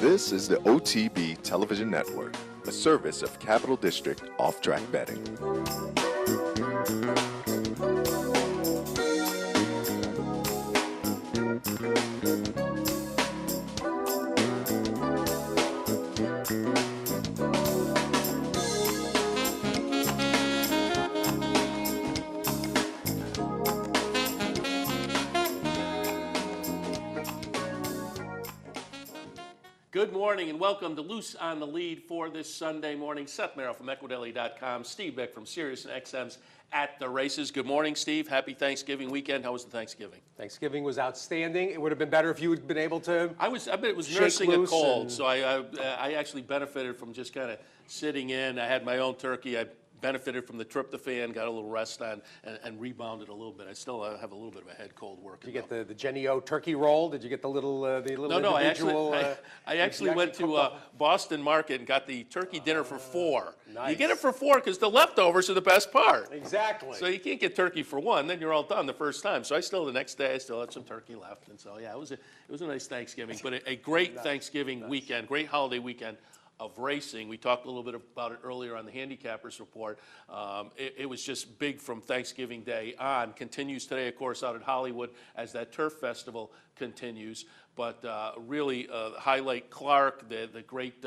This is the OTB Television Network, a service of Capital District Off-Track Betting. Good morning and welcome to Loose on the Lead for this Sunday morning. Seth Merrill from Equidaily.com, Steve Beck from Sirius and XM's At the Races. Good morning, Steve. Happy Thanksgiving weekend. How was the Thanksgiving? Thanksgiving was outstanding. It would have been better if you had been able to. I bet it was nursing a cold, so I actually benefited from just kind of sitting in. I had my own turkey. I benefited from the tryptophan, got a little rest on, and rebounded a little bit. I still have a little bit of a head cold working. Did you get the Jenny O turkey roll? Did you get the little No, I actually went to Boston Market and got the turkey dinner for $4. Nice. You get it for $4 because the leftovers are the best part. Exactly. So you can't get turkey for $1, then you're all done the first time. So the next day I still had some turkey left, and so yeah, it was a nice Thanksgiving, but a great Thanksgiving weekend, great holiday weekend of racing. We talked a little bit about it earlier on the Handicappers Report. It was just big from Thanksgiving Day on. Continues today, of course, out at Hollywood as that Turf Festival continues. But really highlight Clark, the great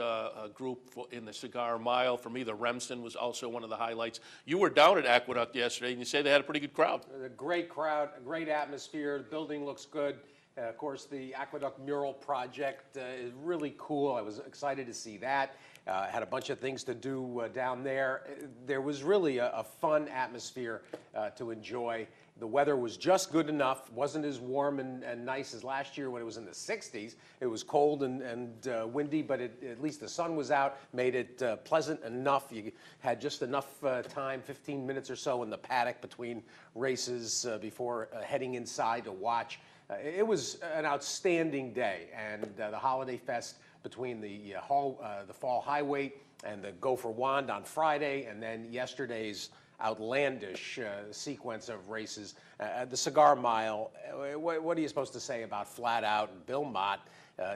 group in the Cigar Mile. For me, the Remsen was also one of the highlights. You were down at Aqueduct yesterday, and you say they had a pretty good crowd. A great crowd, a great atmosphere. The building looks good. Of course, the Aqueduct Mural Project is really cool. I was excited to see that. Had a bunch of things to do down there. There was really a fun atmosphere to enjoy. The weather was just good enough. Wasn't as warm and nice as last year when it was in the 60s. It was cold and windy, but at least the sun was out, made it pleasant enough. You had just enough time, 15 minutes or so in the paddock between races before heading inside to watch. It was an outstanding day, and the Holiday Fest between the Fall Highway and the Gopher Wand on Friday, and then yesterday's outlandish sequence of races. The Cigar Mile, what are you supposed to say about Flat Out and Bill Mott?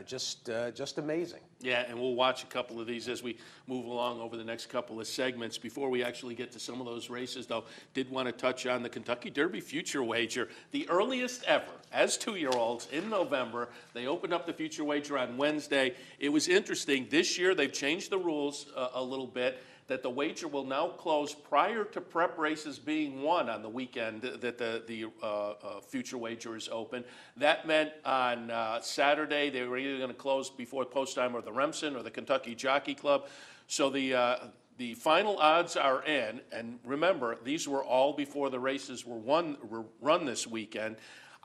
Just amazing. Yeah, and we'll watch a couple of these as we move along over the next couple of segments. Before we actually get to some of those races, though, did want to touch on the Kentucky Derby Future Wager, the earliest ever as 2-year-olds in November. They opened up the Future Wager on Wednesday. It was interesting. This year they've changed the rules a little bit, that the wager will now close prior to prep races being won on the weekend that the Future Wager is open. That meant on Saturday they were either going to close before post time or the Remsen or the Kentucky Jockey Club. So the final odds are in, and remember, these were all before the races were run this weekend.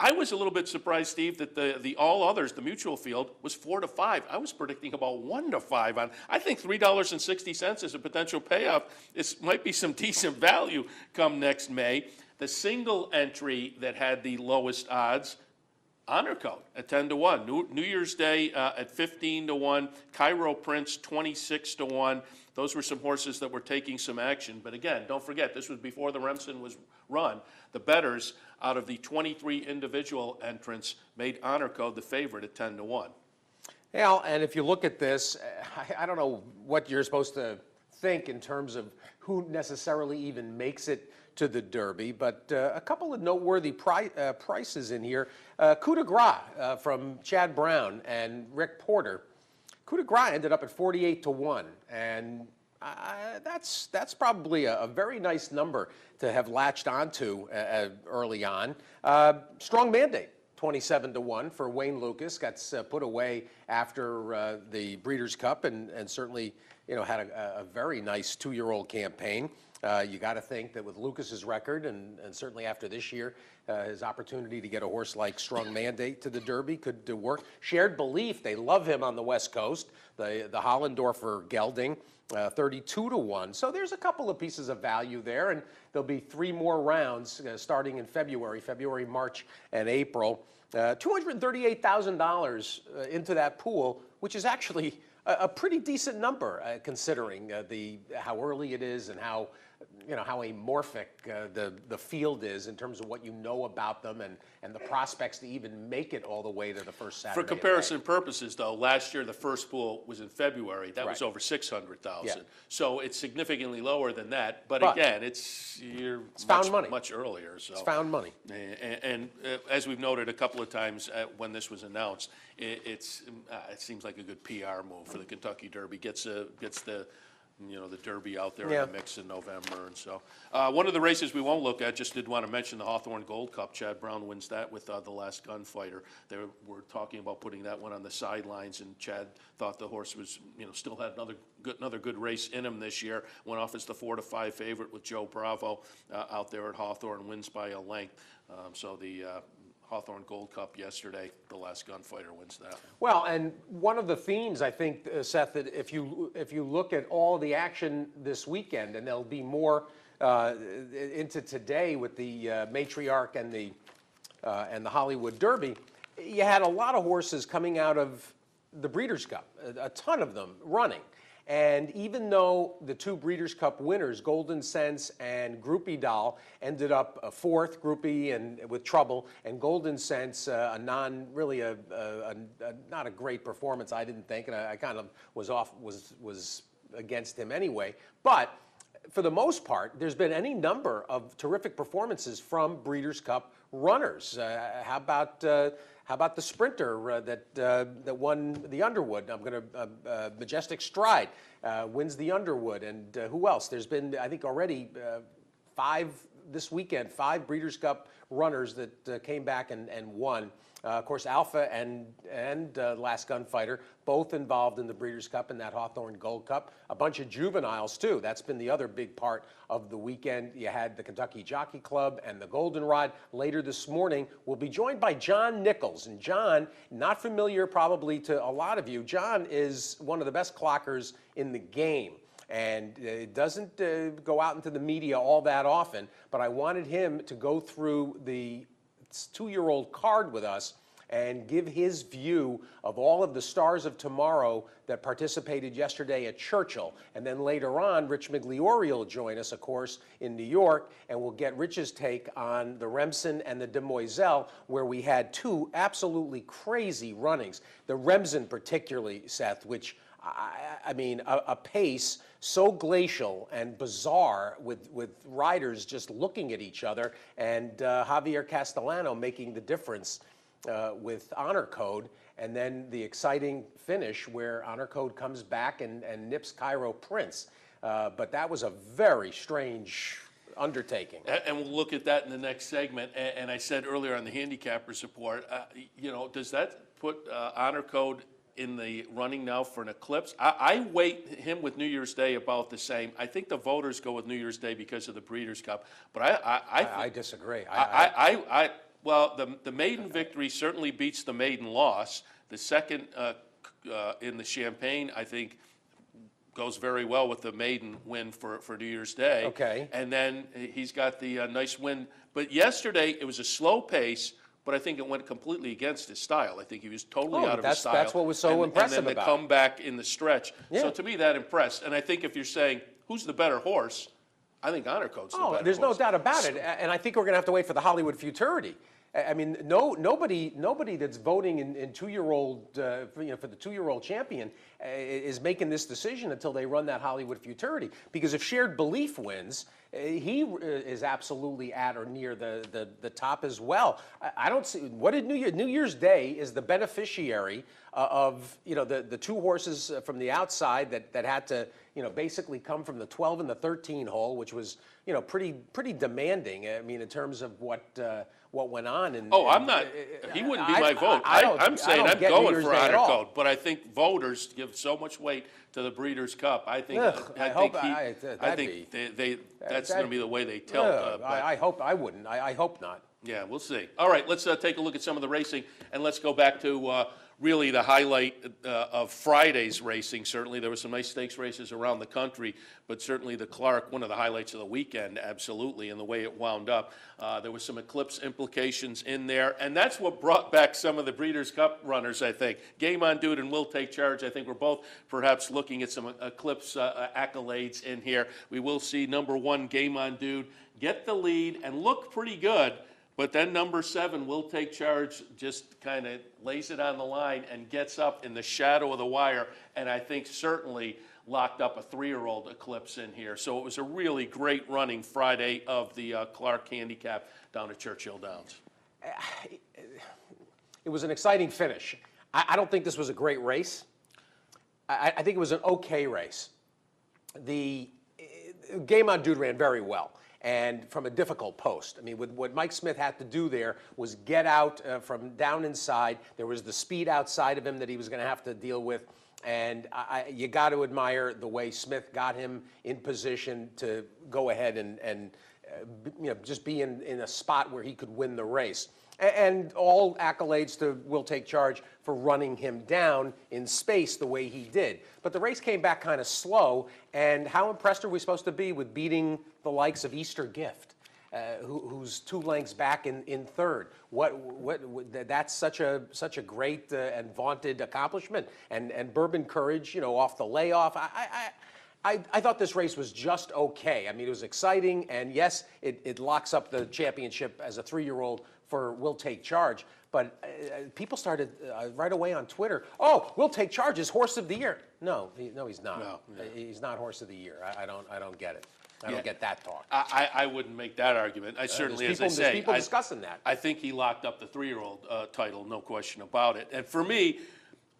I was a little bit surprised, Steve, that the all others, the mutual field, was 4-5. I was predicting about 1-5 on. I think $3.60 is a potential payoff. This might be some decent value come next May. The single entry that had the lowest odds, Honor Code at 10-1. New Year's Day at 15-1. Cairo Prince 26-1. Those were some horses that were taking some action. But again, don't forget, this was before the Remsen was run. The bettors, out of the 23 individual entrants, made Honor Code the favorite at 10-1. Al, and if you look at this, I don't know what you're supposed to think in terms of who necessarily even makes it to the Derby, but a couple of noteworthy prices in here. Coup de Grace from Chad Brown and Rick Porter. Coup de Grace ended up at 48-1, and that's probably a very nice number to have latched onto early on. Strong Mandate, 27-1 for Wayne Lukas. Got put away after the Breeders' Cup, and certainly had a very nice 2-year-old campaign. You got to think that with Lucas's record, and certainly after this year, his opportunity to get a horse like Strong Mandate to the Derby could work. Shared Belief, they love him on the West Coast. The Hollendorfer gelding, 32-1. So there's a couple of pieces of value there, and there'll be 3 more rounds starting in February, March, and April. $238,000 into that pool, which is actually a pretty decent number considering how early it is and how how amorphic the field is in terms of what you know about them and the prospects to even make it all the way to the first Saturday. For comparison purposes, though, last year the first pool was in February. That was Right. over 600,000. Yeah. So it's significantly lower than that. But But again, it's found money. much earlier. So. It's found money. And as we've noted a couple of times when this was announced, it seems like a good PR move for the Kentucky Derby. Gets the Derby out there Yeah. in the mix in November. And so one of the races we won't look at, just did want to mention the Hawthorne Gold Cup. Chad Brown wins that with The Last Gunfighter. They were talking about putting that one on the sidelines, and Chad thought the horse was, still had another good race in him this year. Went off as the 4-5 favorite with Joe Bravo out there at Hawthorne, wins by a length. So the Hawthorne Gold Cup yesterday, The Last Gunfighter wins that. Well, and one of the themes, I think, Seth, that if you look at all the action this weekend, and there'll be more into today with the Matriarch and the Hollywood Derby, you had a lot of horses coming out of the Breeders' Cup, a ton of them running. And even though the two Breeders' Cup winners, Golden Sense and Groupie Doll, ended up a fourth, Groupie and with trouble, and Golden Sense not a great performance, I didn't think, and I kind of was against him anyway. But for the most part, there's been any number of terrific performances from Breeders' Cup runners. How about the sprinter that won the Underwood? Majestic Stride wins the Underwood, and who else? There's been, I think, already five Breeders' Cup runners that came back and won. Of course, Alpha and Last Gunfighter, both involved in the Breeders' Cup and that Hawthorne Gold Cup. A bunch of juveniles, too. That's been the other big part of the weekend. You had the Kentucky Jockey Club and the Goldenrod. Later this morning, we'll be joined by John Nichols. And John, not familiar probably to a lot of you, John is one of the best clockers in the game. And it doesn't go out into the media all that often, but I wanted him to go through the 2-year-old card with us and give his view of all of the stars of tomorrow that participated yesterday at Churchill. And then later on, Rich Migliori will join us, of course, in New York, and we'll get Rich's take on the Remsen and the Demoiselle, where we had two absolutely crazy runnings. The Remsen particularly, Seth, which I mean, a pace so glacial and bizarre with riders just looking at each other, and Javier Castellano making the difference with Honor Code, and then the exciting finish where Honor Code comes back and nips Cairo Prince. But that was a very strange undertaking. And we'll look at that in the next segment. And I said earlier on the handicappers report, does that put Honor Code in the running now for an eclipse? I weight him with New Year's Day about the same. I think the voters go with New Year's Day because of the Breeders' Cup, but I disagree. Well, the maiden victory certainly beats the maiden loss. The second in the Champagne, I think, goes very well with the maiden win for New Year's Day. Okay. And then he's got the nice win. But yesterday, it was a slow pace, but I think it went completely against his style. I think he was totally out of his style. That's what was so impressive about it. And then the comeback in the stretch. Yeah. So to me, that impressed. And I think if you're saying, who's the better horse, I think Honor Code's the better horse. There's no doubt about it. And I think we're going to have to wait for the Hollywood Futurity. I mean, nobody that's voting in 2-year-old, for the 2-year-old champion is making this decision until they run that Hollywood Futurity. Because if Shared Belief wins, he is absolutely at or near the top as well. I don't see what did New Year's Day is the beneficiary of the two horses from the outside that had to basically come from the 12 and the 13 hole, which was pretty demanding. I mean, in terms of what went on. I'm not. He wouldn't be my vote. I'm saying I'm going for Honor Code, but I think voters give so much weight to the Breeders' Cup. I think that's going to be the way they tilt. I hope I wouldn't. I hope not. Yeah, we'll see. All right, let's take a look at some of the racing, and let's go back to really the highlight of Friday's racing. Certainly, there were some nice stakes races around the country, but certainly the Clark, one of the highlights of the weekend, absolutely, and the way it wound up. There was some Eclipse implications in there, and that's what brought back some of the Breeders' Cup runners, I think. Game On Dude and Will Take Charge, I think we're both perhaps looking at some Eclipse accolades in here. We will see number 1, Game On Dude, get the lead and look pretty good. But then number 7, Will Take Charge, just kind of lays it on the line and gets up in the shadow of the wire, and I think certainly locked up a 3-year-old Eclipse in here. So it was a really great running Friday of the Clark Handicap down at Churchill Downs. It was an exciting finish. I don't think this was a great race. I think it was an okay race. The Game On Dude ran very well, and from a difficult post. I mean, what Mike Smith had to do there was get out from down inside. There was the speed outside of him that he was going to have to deal with. And you got to admire the way Smith got him in position to go ahead and just be in a spot where he could win the race. And all accolades to Will Take Charge for running him down in space the way he did. But the race came back kind of slow, and how impressed are we supposed to be with beating the likes of Easter Gift, who's 2 lengths back in third? That's such a great and vaunted accomplishment. And Bourbon Courage, off the layoff. I thought this race was just okay. I mean, it was exciting, and yes, it locks up the championship as a 3-year-old for Will Take Charge. But people started right away on Twitter, oh, Will Take Charge is Horse of the Year. No, he's not. No. He's not Horse of the Year. I don't get it. I don't get that talk. I wouldn't make that argument. I certainly, as I say, there's people discussing that. I think he locked up the 3-year-old title, no question about it. And for me,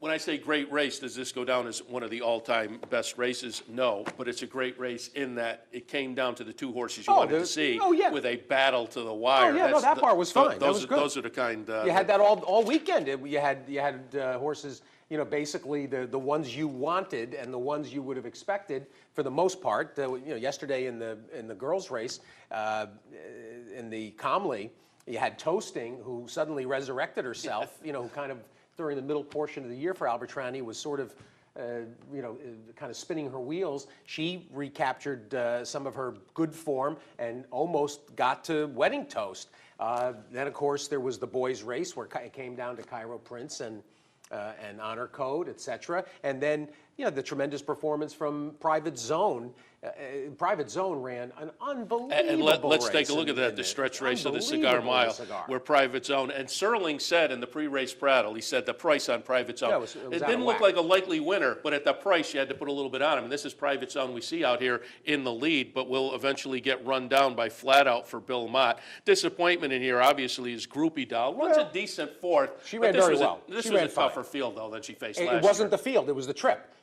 when I say great race, does this go down as one of the all-time best races? No, but it's a great race in that it came down to the 2 horses you wanted to see with a battle to the wire. Oh, yeah, that part was fine. That was good. Those are the kind... you had that all weekend. You had horses, basically the ones you wanted and the ones you would have expected for the most part. Yesterday in the girls' race, in the Comley, you had Toasting, who suddenly resurrected herself, who kind of... during the middle portion of the year for Albertrani was sort of, kind of spinning her wheels. She recaptured some of her good form and almost got to Wedding Toast. Then, of course, there was the boys' race where it came down to Cairo Prince and Honor Code, etc. And then, the tremendous performance from Private Zone. Private Zone ran an unbelievable and let's race take a look at that, the stretch race of the Cigar Mile, where Private Zone, and Serling said in the pre-race prattle, he said the price on Private Zone, it didn't look like a likely winner, but at the price you had to put a little bit on him. And this is Private Zone we see out here in the lead, but will eventually get run down by Flat Out for Bill Mott. Disappointment in here, obviously, is Groupie Doll. Runs a decent 4th. She ran very well. This was a tougher field, though, than she faced last year. It wasn't the field, it was the trip.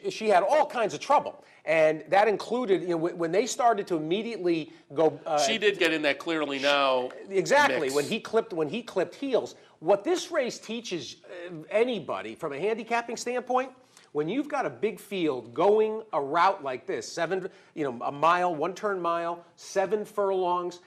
She had all kinds of trouble, and that included, when they started to immediately go. She did get in that Clearly Now. Exactly, mix. when he clipped heels. What this race teaches anybody from a handicapping standpoint, when you've got a big field going a route like this, a mile, 1-turn mile, 7 furlongs,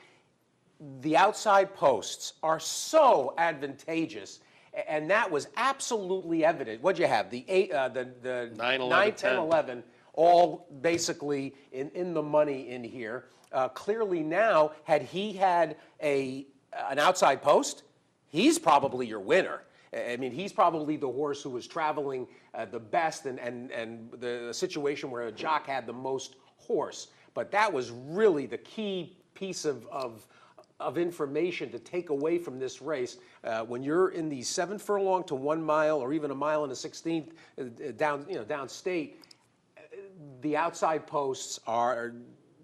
the outside posts are so advantageous. And that was absolutely evident. What'd you have? The 9, 10, 11, all basically in the money in here. Clearly Now, had he had an outside post, he's probably your winner. I mean, he's probably the horse who was traveling the best and the situation where a jock had the most horse. But that was really the key piece of information to take away from this race. When you're in the 7 furlong to 1 mile, or even a mile and a 16th downstate, the outside posts are.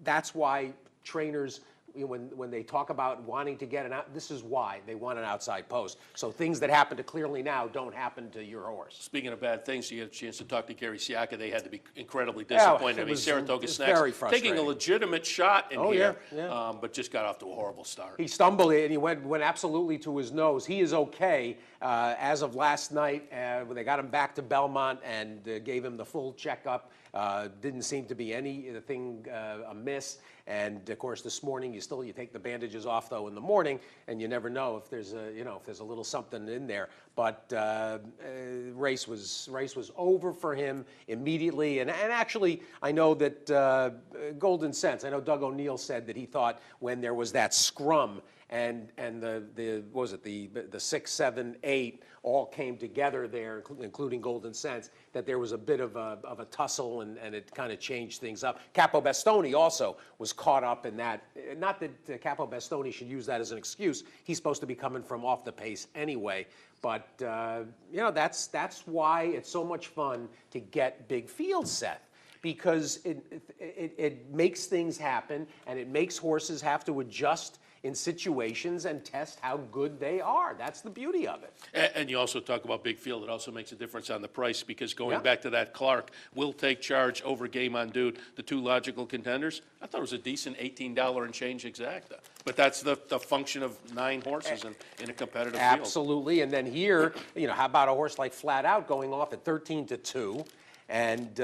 That's why trainers, when they talk about wanting to get this is why they want an outside post. So things that happen to Clearly Now don't happen to your horse. Speaking of bad things, you had a chance to talk to Gary Siaka. They had to be incredibly disappointed. I mean, Saratoga Snacks taking a legitimate shot in here, but just got off to a horrible start. He stumbled and he went absolutely to his nose. He is okay. As of last night, when they got him back to Belmont and gave him the full checkup, didn't seem to be anything amiss. And of course, this morning you take the bandages off though in the morning, and you never know if there's a little something in there. But race was over for him immediately. And actually, I know that Golden Sense. I know Doug O'Neill said that he thought when there was that scrum and the what was it, the 6, 7, 8 all came together there, including Golden Sense, that there was a bit of a tussle and it kind of changed things up. Capo Bastoni also was caught up in that. Not that Capo Bastoni should use that as an excuse. He's supposed to be coming from off the pace anyway. But that's why it's so much fun to get big fields, Seth, because it makes things happen and it makes horses have to adjust in situations and test how good they are. That's the beauty of it. And you also talk about big field. It also makes a difference on the price because going Yeah. back to that Clark, Will Take Charge over Game on Dude, the two logical contenders, I thought it was a decent $18 and change exacta. But that's the function of 9 horses in a competitive field. Absolutely. And then here, how about a horse like Flat Out going off at 13-2 and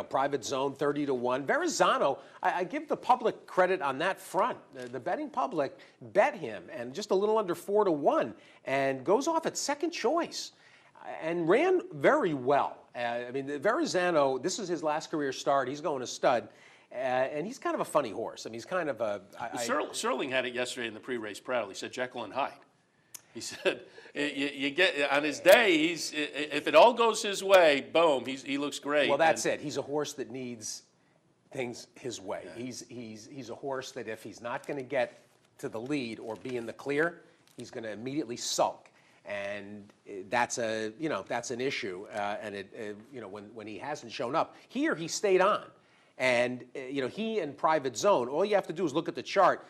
Private Zone 30-1. Verrazano, I give the public credit on that front. The betting public bet him and just a little under 4-1 and goes off at second choice and ran very well. Verrazano, this is his last career start. He's going to stud. And he's kind of a funny horse. He's kind of a... Serling had it yesterday in the pre-race prattle. He said Jekyll and Hyde. He said, you get on his day. If it all goes his way, boom, he looks great. Well, that's it. He's a horse that needs things his way. Yeah. He's a horse that if he's not going to get to the lead or be in the clear, he's going to immediately sulk, and that's an issue. When he hasn't shown up here, he stayed on, and he and Private Zone. All you have to do is look at the chart.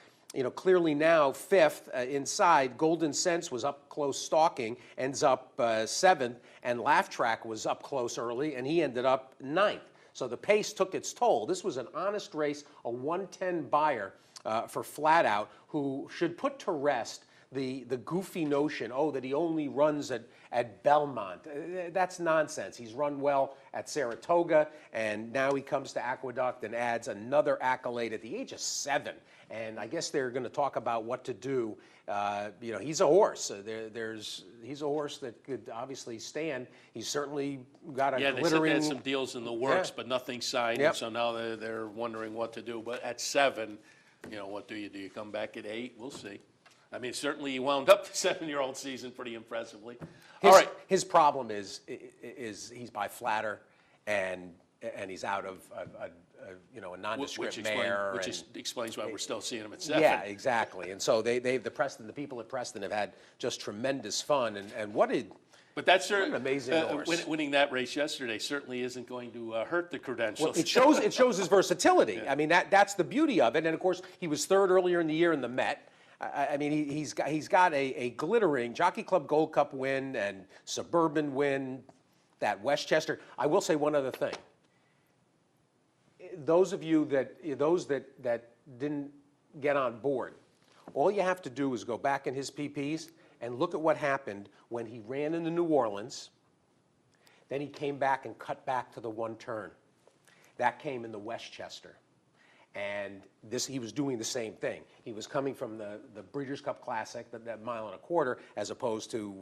Clearly now 5th inside. Golden Sense was up close stalking, ends up 7th, and Laugh Track was up close early, and he ended up 9th. So the pace took its toll. This was an honest race, a 110 buyer for Flat Out, who should put to rest the goofy notion, that he only runs at Belmont. That's nonsense. He's run well at Saratoga, and now he comes to Aqueduct and adds another accolade at the age of 7. And I guess they're going to talk about what to do. He's a horse. He's a horse that could obviously stand. He's certainly got a glittering... Yeah, they said they had some deals in the works, but nothing signed. Yep. So now they're wondering what to do. But at 7, what do? Do you come back at 8? We'll see. Certainly he wound up the 7-year-old season pretty impressively. All right. His problem is he's by flatter, and he's out of a nondescript mare. Which explains why we're still seeing him at 7. Yeah, exactly. And so the people at Preston have had just tremendous fun. And what that's an amazing horse. Winning that race yesterday certainly isn't going to hurt the credentials. Well, it shows his versatility. Yeah. That's the beauty of it. And of course, he was 3rd earlier in the year in the Met. He's got a glittering Jockey Club Gold Cup win and Suburban win, that Westchester. I will say one other thing. Those that didn't get on board, all you have to do is go back in his PPs and look at what happened when he ran into New Orleans. Then he came back and cut back to the 1 turn. That came in the Westchester. And he was doing the same thing. He was coming from the Breeders' Cup Classic, that 1.25 miles, as opposed to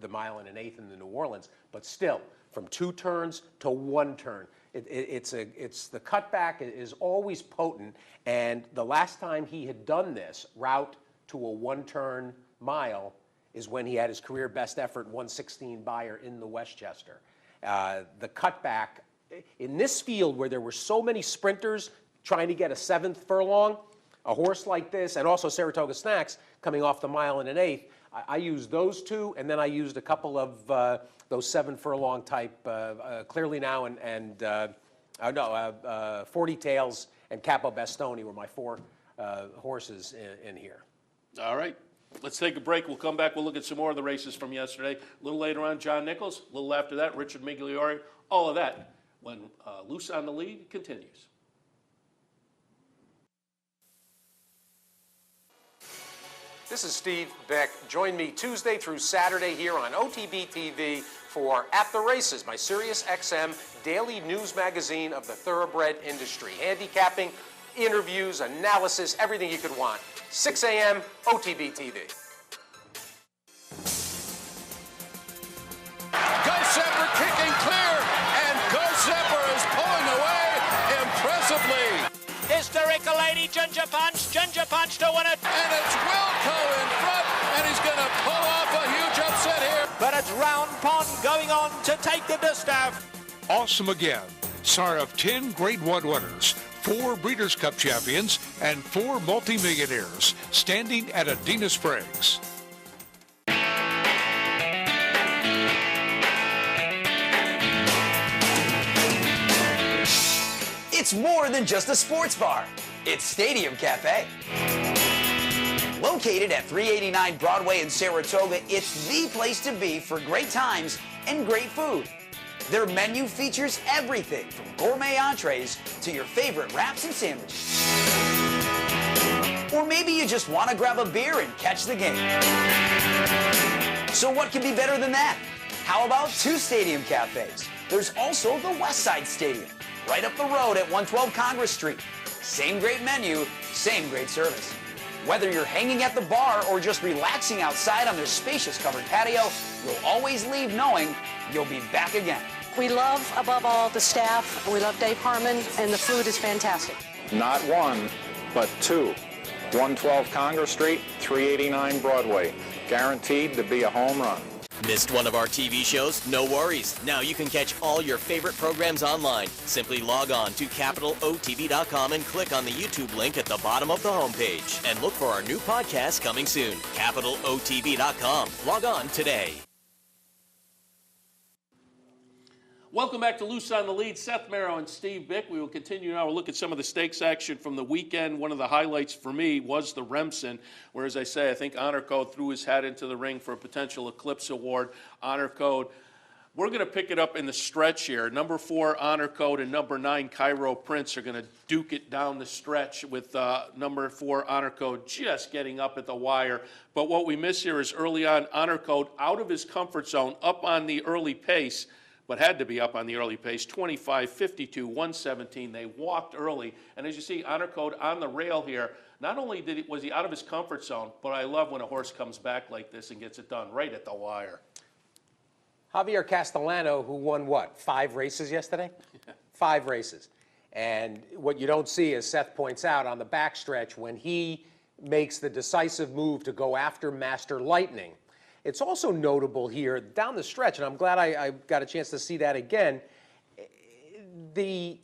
the 1.1 miles in the New Orleans. But still, from 2 turns to 1 turn, it's the cutback is always potent. And the last time he had done this route to a 1-turn mile is when he had his career best effort 116 buyer in the Westchester. The cutback in this field where there were so many sprinters trying to get a 7th furlong, a horse like this, and also Saratoga Snacks coming off the 1 1/8. I used those 2, and then I used a couple of those 7 furlong type, Clearly Now and 40 Tails and Capo Bastoni were my 4 horses in here. All right. Let's take a break. We'll come back. We'll look at some more of the races from yesterday. A little later on, John Nichols. A little after that, Richard Migliore. All of that when Loose on the Lead continues. This is Steve Beck. Join me Tuesday through Saturday here on OTB TV for At the Races, my Sirius XM daily news magazine of the thoroughbred industry. Handicapping, interviews, analysis, everything you could want. 6 a.m. OTB TV. Go Zephyr kicking clear, and Go Zephyr is pulling away impressively. Hysterical Lady Ginger Punch to win it. And it's Wilco in front, and he's going to pull off a huge upset here. But it's Round Pond going on to take the distaff. Awesome again. Star of 10 Grade 1 winners, 4 Breeders' Cup champions, and 4 multimillionaires, standing at Adena Springs. It's more than just a sports bar. It's Stadium Cafe. Located at 389 Broadway in Saratoga, it's the place to be for great times and great food. Their menu features everything from gourmet entrees to your favorite wraps and sandwiches. Or maybe you just want to grab a beer and catch the game. So what could be better than that? How about 2 Stadium Cafes? There's also the Westside Stadium, right up the road at 112 Congress Street. Same great menu, same great service. Whether you're hanging at the bar or just relaxing outside on their spacious covered patio, you'll always leave knowing you'll be back again. We love, above all, the staff. We love Dave Harmon, and the food is fantastic. Not 1, but 2. 112 Congress Street, 389 Broadway. Guaranteed to be a home run. Missed one of our TV shows? No worries. Now you can catch all your favorite programs online. Simply log on to CapitalOTV.com and click on the YouTube link at the bottom of the homepage. And look for our new podcast coming soon. CapitalOTV.com. Log on today. Welcome back to Loose on the Lead. Seth Merrow and Steve Bick. We will continue now to look at some of the stakes action from the weekend. One of the highlights for me was the Remsen, where, as I say, I think Honor Code threw his hat into the ring for a potential Eclipse Award. Honor Code, we're going to pick it up in the stretch here. Number 4, Honor Code, and number 9, Cairo Prince, are going to duke it down the stretch with number 4, Honor Code, just getting up at the wire. But what we miss here is early on, Honor Code out of his comfort zone, up on the early pace, but had to be up on the early pace, 25, 52, 117. They walked early. And as you see, Honor Code on the rail here, not only was he out of his comfort zone, but I love when a horse comes back like this and gets it done right at the wire. Javier Castellano, who won, what, 5 races yesterday? 5 races. And what you don't see, as Seth points out, on the backstretch, when he makes the decisive move to go after Master Lightning, it's also notable here down the stretch, and I'm glad I got a chance to see that again, the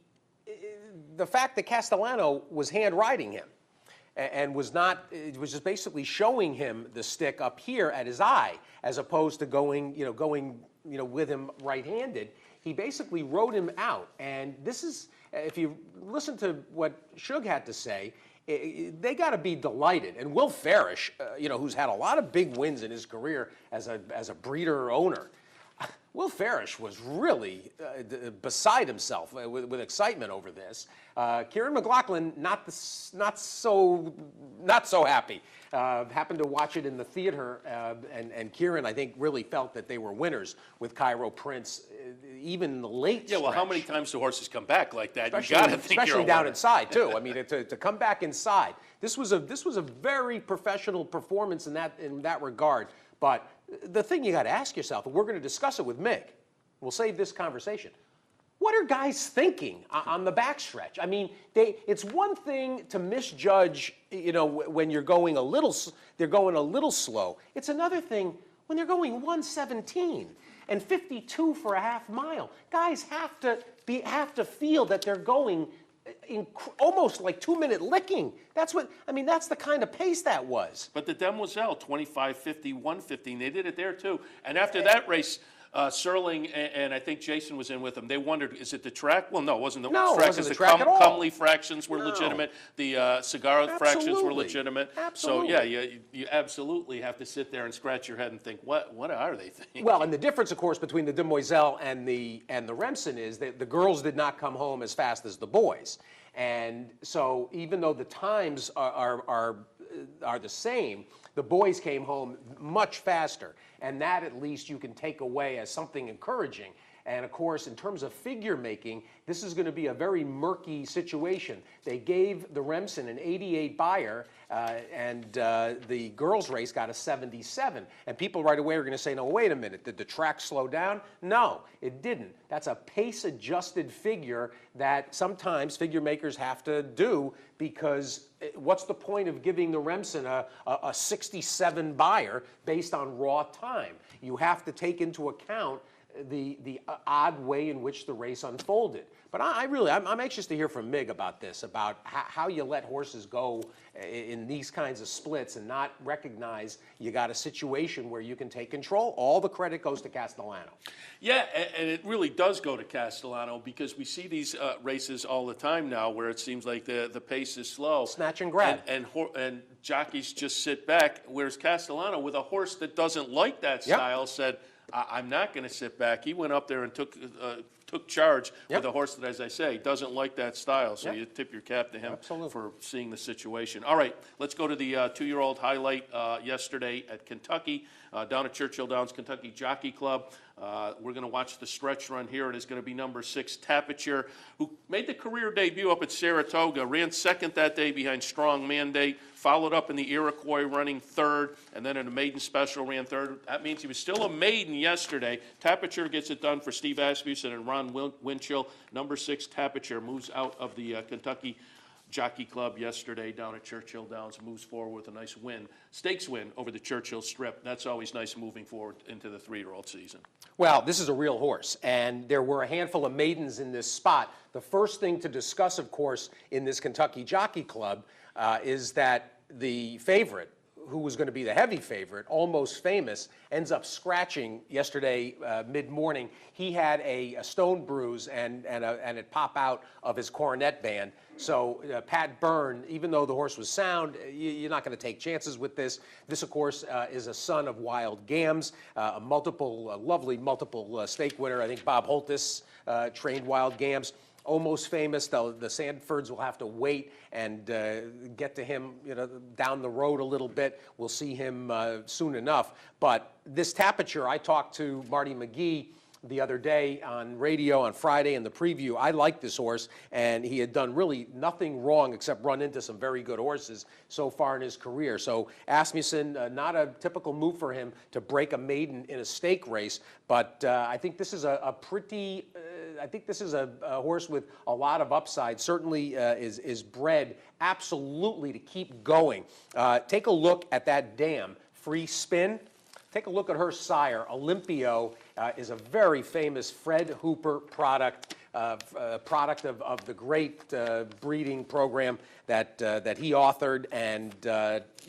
fact that Castellano was hand-riding him and was just basically showing him the stick up here at his eye, as opposed to going with him right-handed. He basically rode him out, and this is, if you listen to what Shug had to say, they got to be delighted. And Will Farish, who's had a lot of big wins in his career as a breeder owner, Will Farish was really beside himself with excitement over this. Kieran McLaughlin, not so happy. Happened to watch it in the theater, and Kieran, I think, really felt that they were winners with Cairo Prince, even in the late stretch. Yeah, well, how many times do horses come back like that? You got to think you're a especially down winner. inside too. I mean, to come back inside, this was a very professional performance in that regard. But the thing you got to ask yourself, and we're going to discuss it with Mick. We'll save this conversation. What are guys thinking on the backstretch? I mean, it's one thing to misjudge, when they're going a little slow. It's another thing when they're going 117 and 52 for a half mile. Guys have to feel that they're going almost like 2-minute licking. That's the kind of pace that was. But the Demoiselle, 25, 50, 115, they did it there too. And after that race, Serling and I think Jason was in with them. They wondered, is it the track? Well, no, it wasn't the track. No, it wasn't the track at all. Comely fractions were legitimate. The cigar fractions were legitimate. Absolutely. So, yeah, you absolutely have to sit there and scratch your head and think, what are they thinking? Well, and the difference, of course, between the Demoiselle and the Remsen is that the girls did not come home as fast as the boys. And so even though the times are the same, the boys came home much faster. And that at least you can take away as something encouraging. And of course, in terms of figure making, this is going to be a very murky situation. They gave the Remsen an 88 Beyer, and the girls' race got a 77. And people right away are going to say, no, wait a minute, did the track slow down? No, it didn't. That's a pace-adjusted figure that sometimes figure makers have to do, because what's the point of giving the Remsen a 67 Beyer based on raw time? You have to take into account the odd way in which the race unfolded. But I'm anxious to hear from Mig about this, about how you let horses go in these kinds of splits and not recognize you got a situation where you can take control. All the credit goes to Castellano. Yeah, and it really does go to Castellano, because we see these races all the time now where it seems like the pace is slow. Snatch and grab. And jockeys just sit back, whereas Castellano, with a horse that doesn't like that style, said, I'm not going to sit back. He went up there and took charge with a horse that, as I say, doesn't like that style. So you tip your cap to him for seeing the situation. All right, let's go to the 2-year-old highlight yesterday at Kentucky, down at Churchill Downs Kentucky Jockey Club. We're going to watch the stretch run here. It is going to be number 6, Tapiture, who made the career debut up at Saratoga, ran second that day behind Strong Mandate, followed up in the Iroquois running third, and then in a maiden special ran third. That means he was still a maiden yesterday. Tapiture gets it done for Steve Asmussen and Ron Winchell. Number 6, Tapiture, moves out of the Kentucky Jockey Club yesterday down at Churchill Downs, moves forward with a nice win, stakes win over the Churchill Strip. That's always nice moving forward into the 3-year-old season. Well, this is a real horse, and there were a handful of maidens in this spot. The first thing to discuss, of course, in this Kentucky Jockey Club is that the favorite, who was going to be the heavy favorite, Almost Famous, ends up scratching yesterday mid-morning. He had a stone bruise and it pop out of his coronet band. So Pat Byrne, even though the horse was sound, you're not going to take chances with this. This, of course, is a son of Wild Gams, a lovely multiple stake winner. I think Bob Holtis trained Wild Gams. Almost Famous, the Sanfords will have to wait and get to him, down the road a little bit. We'll see him soon enough. But this Tapiture, I talked to Marty McGee the other day on radio on Friday in the preview. I like this horse, and he had done really nothing wrong except run into some very good horses so far in his career. So Asmussen, not a typical move for him to break a maiden in a stake race, but I think this is a horse with a lot of upside. Certainly is bred absolutely to keep going. Take a look at that dam, Free Spin. Take a look at her sire. Olympio is a very famous Fred Hooper product, product of the great breeding program that he authored, and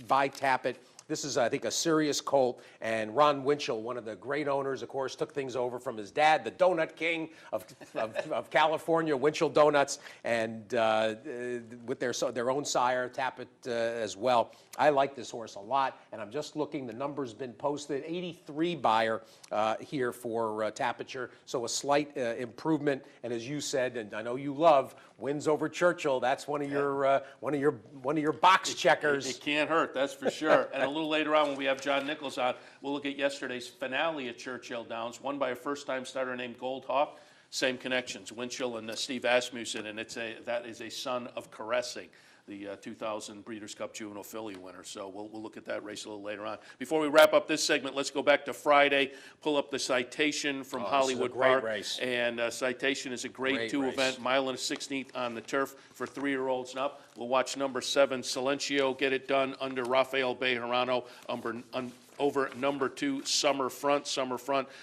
by Tappet. This is, I think, a serious colt, and Ron Winchell, one of the great owners, of course, took things over from his dad, the Donut King of California, Winchell Donuts, and with their own sire, Tappet as well. I like this horse a lot, and I'm just looking, the number's been posted, 83 Beyer here for Tapiture, so a slight improvement, and as you said, and I know you love, wins over Churchill. That's one of your box checkers. It can't hurt, that's for sure. And a little later on, when we have John Nichols on, we'll look at yesterday's finale at Churchill Downs, won by a first-time starter named Gold Hawk. Same connections, Winchell and Steve Asmussen, and that is a son of Caressing, the 2000 Breeders' Cup Juvenile Filly winner. So we'll look at that race a little later on. Before we wrap up this segment, let's go back to Friday, pull up the Citation from Hollywood Park. Race. And Citation is a grade 2 race. event, mile and a 16th on the turf for 3-year-olds and up. We'll watch number 7, Silencio, get it done under Rafael Bejarano, over number 2, Summer Front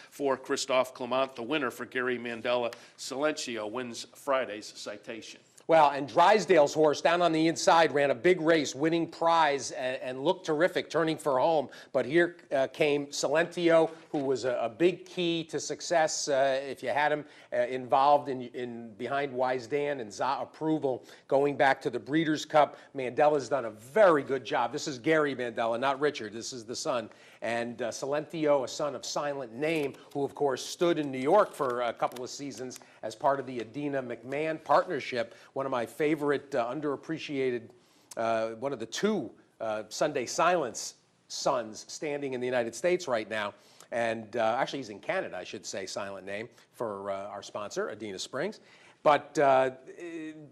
for Christophe Clement, the winner for Gary Mandela. Silencio wins Friday's Citation. Well, and Drysdale's horse down on the inside ran a big race, winning prize, and looked terrific, turning for home. But here came Silencio, who was a big key to success if you had him involved in behind Wise Dan and Za approval going back to the Breeders' Cup. Mandela's done a very good job. This is Gary Mandela, not Richard. This is the son. And Silencio, a son of Silent Name, who, of course, stood in New York for a couple of seasons as part of the Adina McMahon partnership, one of my favorite underappreciated, one of the 2 Sunday Silence sons standing in the United States right now. And actually, he's in Canada, I should say, silent name for our sponsor, Adena Springs. But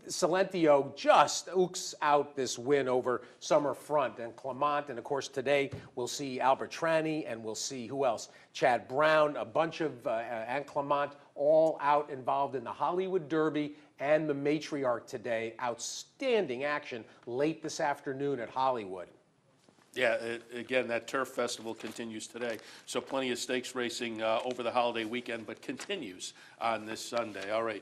Silentio just ooks out this win over Summerfront and Clement. And, of course, today we'll see Albert Trani and we'll see who else? Chad Brown, a bunch of, and Clement, all out involved in the Hollywood Derby and the Matriarch today. Outstanding action late this afternoon at Hollywood. Yeah, again, that Turf Festival continues today. So plenty of stakes racing over the holiday weekend, but continues on this Sunday. All right.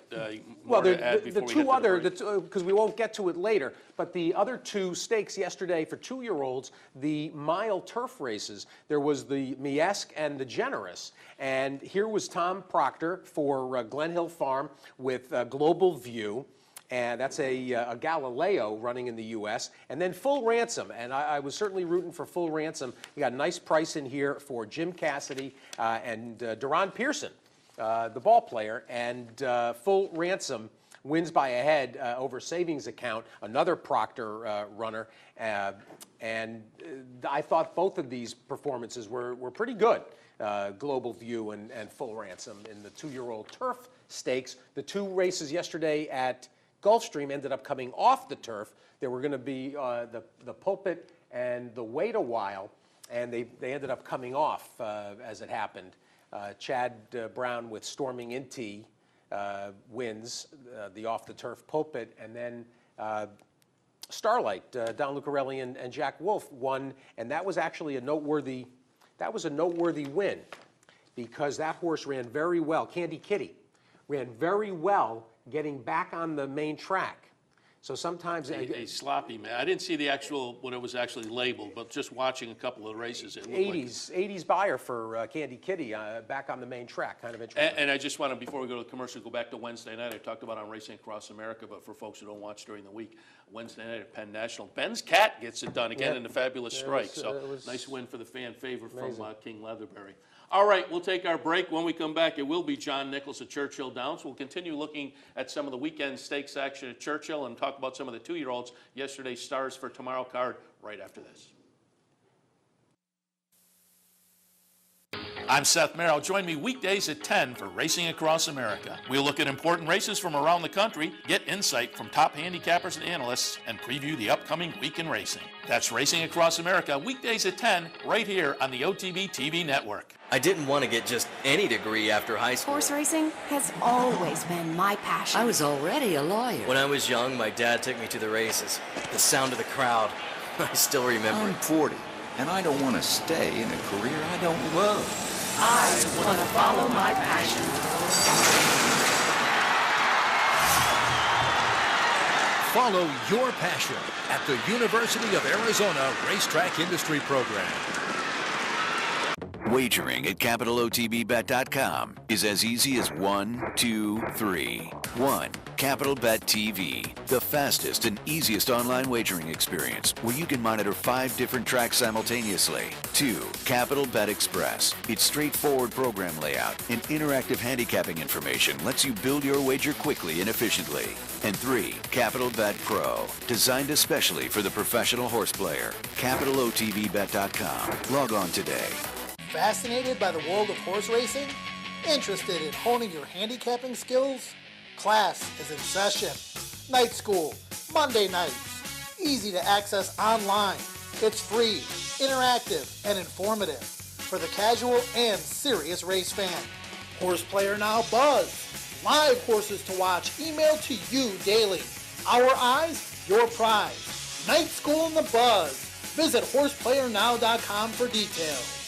Well, the two other, because we won't get to it later, but the other two stakes yesterday for 2-year-olds, the mile turf races, there was the Miesk and the Generous. And here was Tom Proctor for Glen Hill Farm with Global View. And that's a Galileo running in the U.S. And then Full Ransom, and I was certainly rooting for Full Ransom. You got a nice price in here for Jim Cassidy and Deron Pearson, the ball player. And Full Ransom wins by a head over Savings Account, another Proctor runner. And I thought both of these performances were pretty good. Global View and Full Ransom in the 2-year-old turf stakes. The two races yesterday at Gulfstream ended up coming off the turf. There were going to be the Pulpit and the Wait a While, and they ended up coming off as it happened. Chad Brown with Storming Inti wins the off-the-turf Pulpit, and then Starlight, Don Lucarelli and Jack Wolf won, and that was actually a noteworthy win because that horse ran very well. Candy Kitty ran very well getting back on the main track. So sometimes a sloppy man. I didn't see the actual, what it was actually labeled, but just watching a couple of races, it looked 80s buyer for Candy Kitty back on the main track, kind of interesting. And I just want to, before we go to the commercial, go back to Wednesday night. I talked about on Racing Across America, but for folks who don't watch during the week, Wednesday night at Penn National, Ben's Cat gets it done again in the Fabulous Strike. So nice win for the fan favorite from King Leatherberry. All right, we'll take our break. When we come back, it will be John Nichols at Churchill Downs. We'll continue looking at some of the weekend stakes action at Churchill and talk about some of the 2-year-olds, yesterday's stars for tomorrow card, right after this. I'm Seth Merrill. Join me weekdays at 10 for Racing Across America. We'll look at important races from around the country, get insight from top handicappers and analysts, and preview the upcoming week in racing. That's Racing Across America, weekdays at 10, right here on the OTB TV network. I didn't want to get just any degree after high school. Horse racing has always been my passion. I was already a lawyer. When I was young, my dad took me to the races. The sound of the crowd. I still remember I'm 40, and I don't want to stay in a career I don't love. I want to follow my passion. Follow your passion at the University of Arizona Racetrack Industry Program. Wagering at CapitalOTBBet.com is as easy as 1, 2, 3. 1. Capital Bet TV, the fastest and easiest online wagering experience where you can monitor 5 different tracks simultaneously. 2. Capital Bet Express. Its straightforward program layout and interactive handicapping information lets you build your wager quickly and efficiently. And 3. Capital Bet Pro, designed especially for the professional horse player. CapitalOTBBet.com. Log on today. Fascinated by the world of horse racing? Interested in honing your handicapping skills? Class is in session. Night school, Monday nights. Easy to access online. It's free, interactive, and informative for the casual and serious race fan. Horse Player Now Buzz. Live horses to watch emailed to you daily. Our eyes, your prize. Night school in the buzz. Visit horseplayernow.com for details.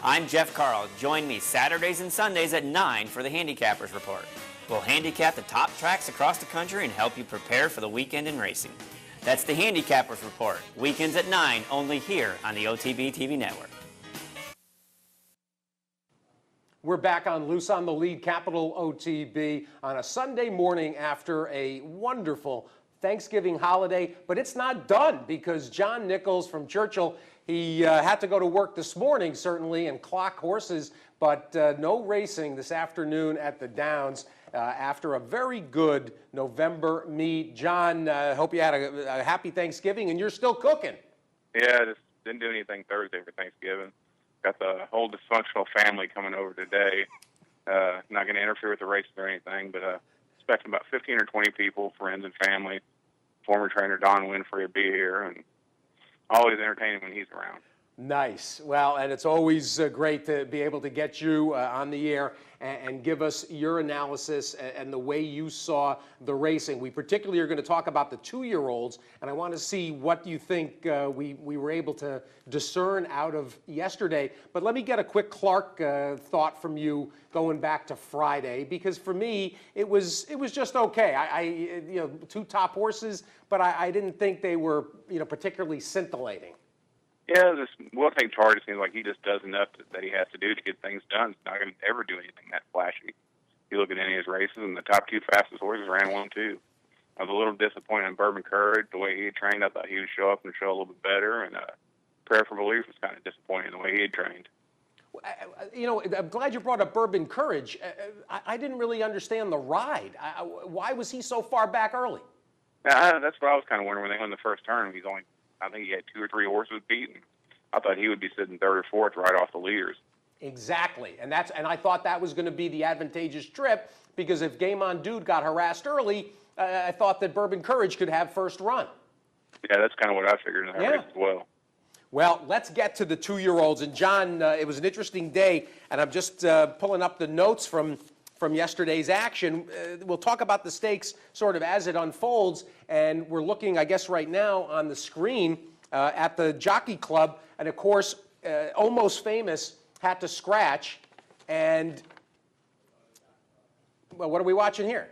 I'm Jeff Carl. Join me Saturdays and Sundays at 9 for the Handicappers Report. We'll handicap the top tracks across the country and help you prepare for the weekend in racing. That's the Handicappers Report. Weekends at 9, only here on the OTB TV network. We're back on Loose on the Lead, Capital OTB, on a Sunday morning after a wonderful Thanksgiving holiday, but it's not done because John Nichols from Churchill, he had to go to work this morning, certainly, and clock horses, but no racing this afternoon at the Downs after a very good November meet. John, hope you had a happy Thanksgiving, and you're still cooking. Yeah, just didn't do anything Thursday for Thanksgiving. Got the whole dysfunctional family coming over today. Not going to interfere with the races or anything, but expecting about 15 or 20 people, friends and family. Former trainer Don Winfrey will be here, and always entertaining when he's around. Nice. Well, and it's always great to be able to get you on the air and give us your analysis and the way you saw the racing. We particularly are going to talk about the 2-year-olds, and I want to see what you think we were able to discern out of yesterday. But let me get a quick Clark thought from you going back to Friday, because for me it was just okay. I 2 top horses, but I didn't think they were particularly scintillating. Yeah, this Will Take Charge, it seems like he just does enough that he has to do to get things done. He's not going to ever do anything that flashy. You look at any of his races, and the top 2 fastest horses ran 1-2. I was a little disappointed in Bourbon Courage, the way he had trained. I thought he would show up and show a little bit better, and Prayer for Belief was kind of disappointing the way he had trained. I'm glad you brought up Bourbon Courage. I didn't really understand the ride. Why was he so far back early? That's what I was kind of wondering when they won the first turn. I think he had 2 or 3 horses beaten. I thought he would be sitting 3rd or 4th right off the leaders. Exactly, and I thought that was going to be the advantageous trip, because if Game On Dude got harassed early, I thought that Bourbon Courage could have first run. Yeah, that's kind of what I figured in that race as well. Well, let's get to the 2-year-olds. And John, it was an interesting day, and I'm just pulling up the notes from yesterday's action. We'll talk about the stakes sort of as it unfolds, and we're looking, I guess, right now on the screen at the Jockey Club, and of course, Almost Famous had to scratch, and well, what are we watching here?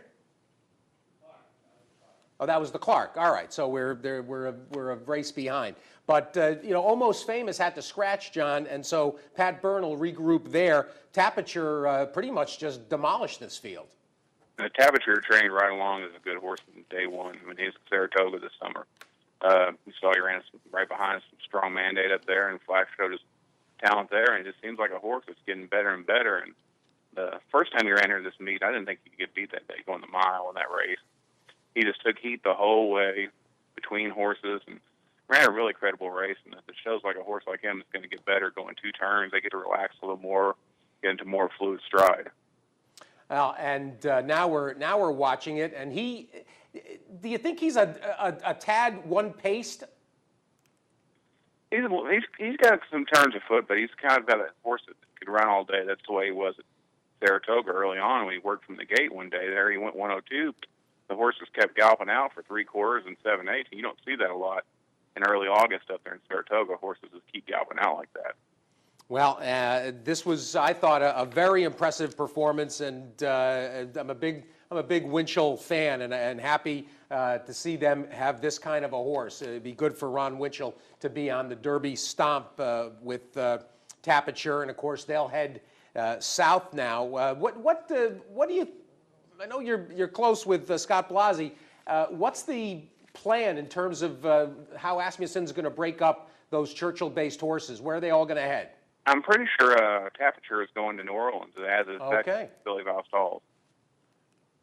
Oh, that was the Clark. All right, so we're a race behind. But Almost Famous had to scratch, John, and so Pat Byrne will regroup there. Tapiture pretty much just demolished this field. Tapiture trained right along as a good horse from day one. I mean, he was at Saratoga this summer. You saw he ran right behind some strong mandate up there, and Flash showed his talent there, and it just seems like a horse that's getting better and better. And the first time he ran here this meet, I didn't think he could get beat that day going the mile in that race. He just took heat the whole way between horses and ran a really credible race, and it shows like a horse like him is going to get better going 2 turns. They get to relax a little more, get into more fluid stride. Well, and now we're watching it, and do you think he's a tad one-paced? He's got some turns of foot, but he's kind of got a horse that could run all day. That's the way he was at Saratoga early on when he worked from the gate one day. There he went 102. The horses kept galloping out for 3/4 and 7/8. You don't see that a lot in early August up there in Saratoga. Horses just keep galloping out like that. Well, this was, I thought, a very impressive performance, and I'm a big Winchell fan, and happy to see them have this kind of a horse. It'd be good for Ron Winchell to be on the Derby stomp with Tapiture, and of course they'll head south now. What do you? I know you're close with Scott Blasi. What's the plan in terms of how Asmussen's going to break up those Churchill-based horses? Where are they all going to head? I'm pretty sure Tapiture is going to New Orleans, as is Billy Valstalls.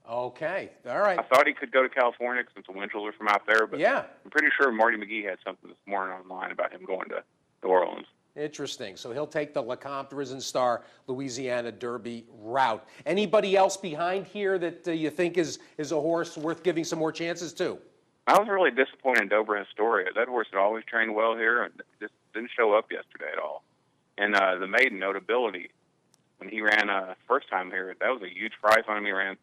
Okay, all right. I thought he could go to California since the Winchells are from out there, but I'm pretty sure Marty McGee had something this morning online about him going to New Orleans. Interesting. So he'll take the LeCompte Risen Star Louisiana Derby route. Anybody else behind here that you think is a horse worth giving some more chances to? I was really disappointed in Dobra Historia. That horse had always trained well here and just didn't show up yesterday at all. And the maiden Notability, when he ran first time here, that was a huge prize on him. He ran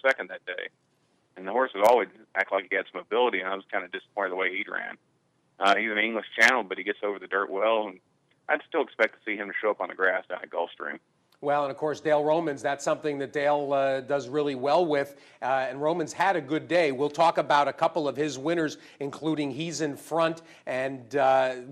second that day. And the horse would always act like he had some ability, and I was kind of disappointed the way he ran. He's an English Channel, but he gets over the dirt well, and I'd still expect to see him to show up on the grass down at Gulfstream. Well, and of course, Dale Romans, that's something that Dale does really well with, and Romans had a good day. We'll talk about a couple of his winners, including He's in Front and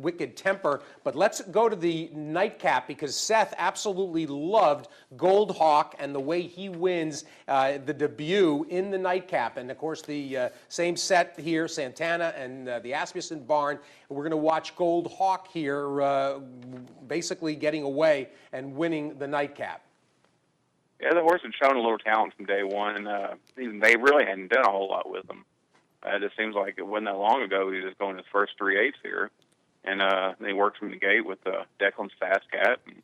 Wicked Temper. But let's go to the nightcap, because Seth absolutely loved Gold Hawk and the way he wins the debut in the nightcap. And of course, the same set here, Santana and the Asmussen barn. We're going to watch Gold Hawk here basically getting away and winning the nightcap. Yeah, the horse had shown a little talent from day one, and they really hadn't done a whole lot with him. It just seems like it wasn't that long ago he was just going his first 3/8 here. And they worked from the gate with Declan's Fast Cat, and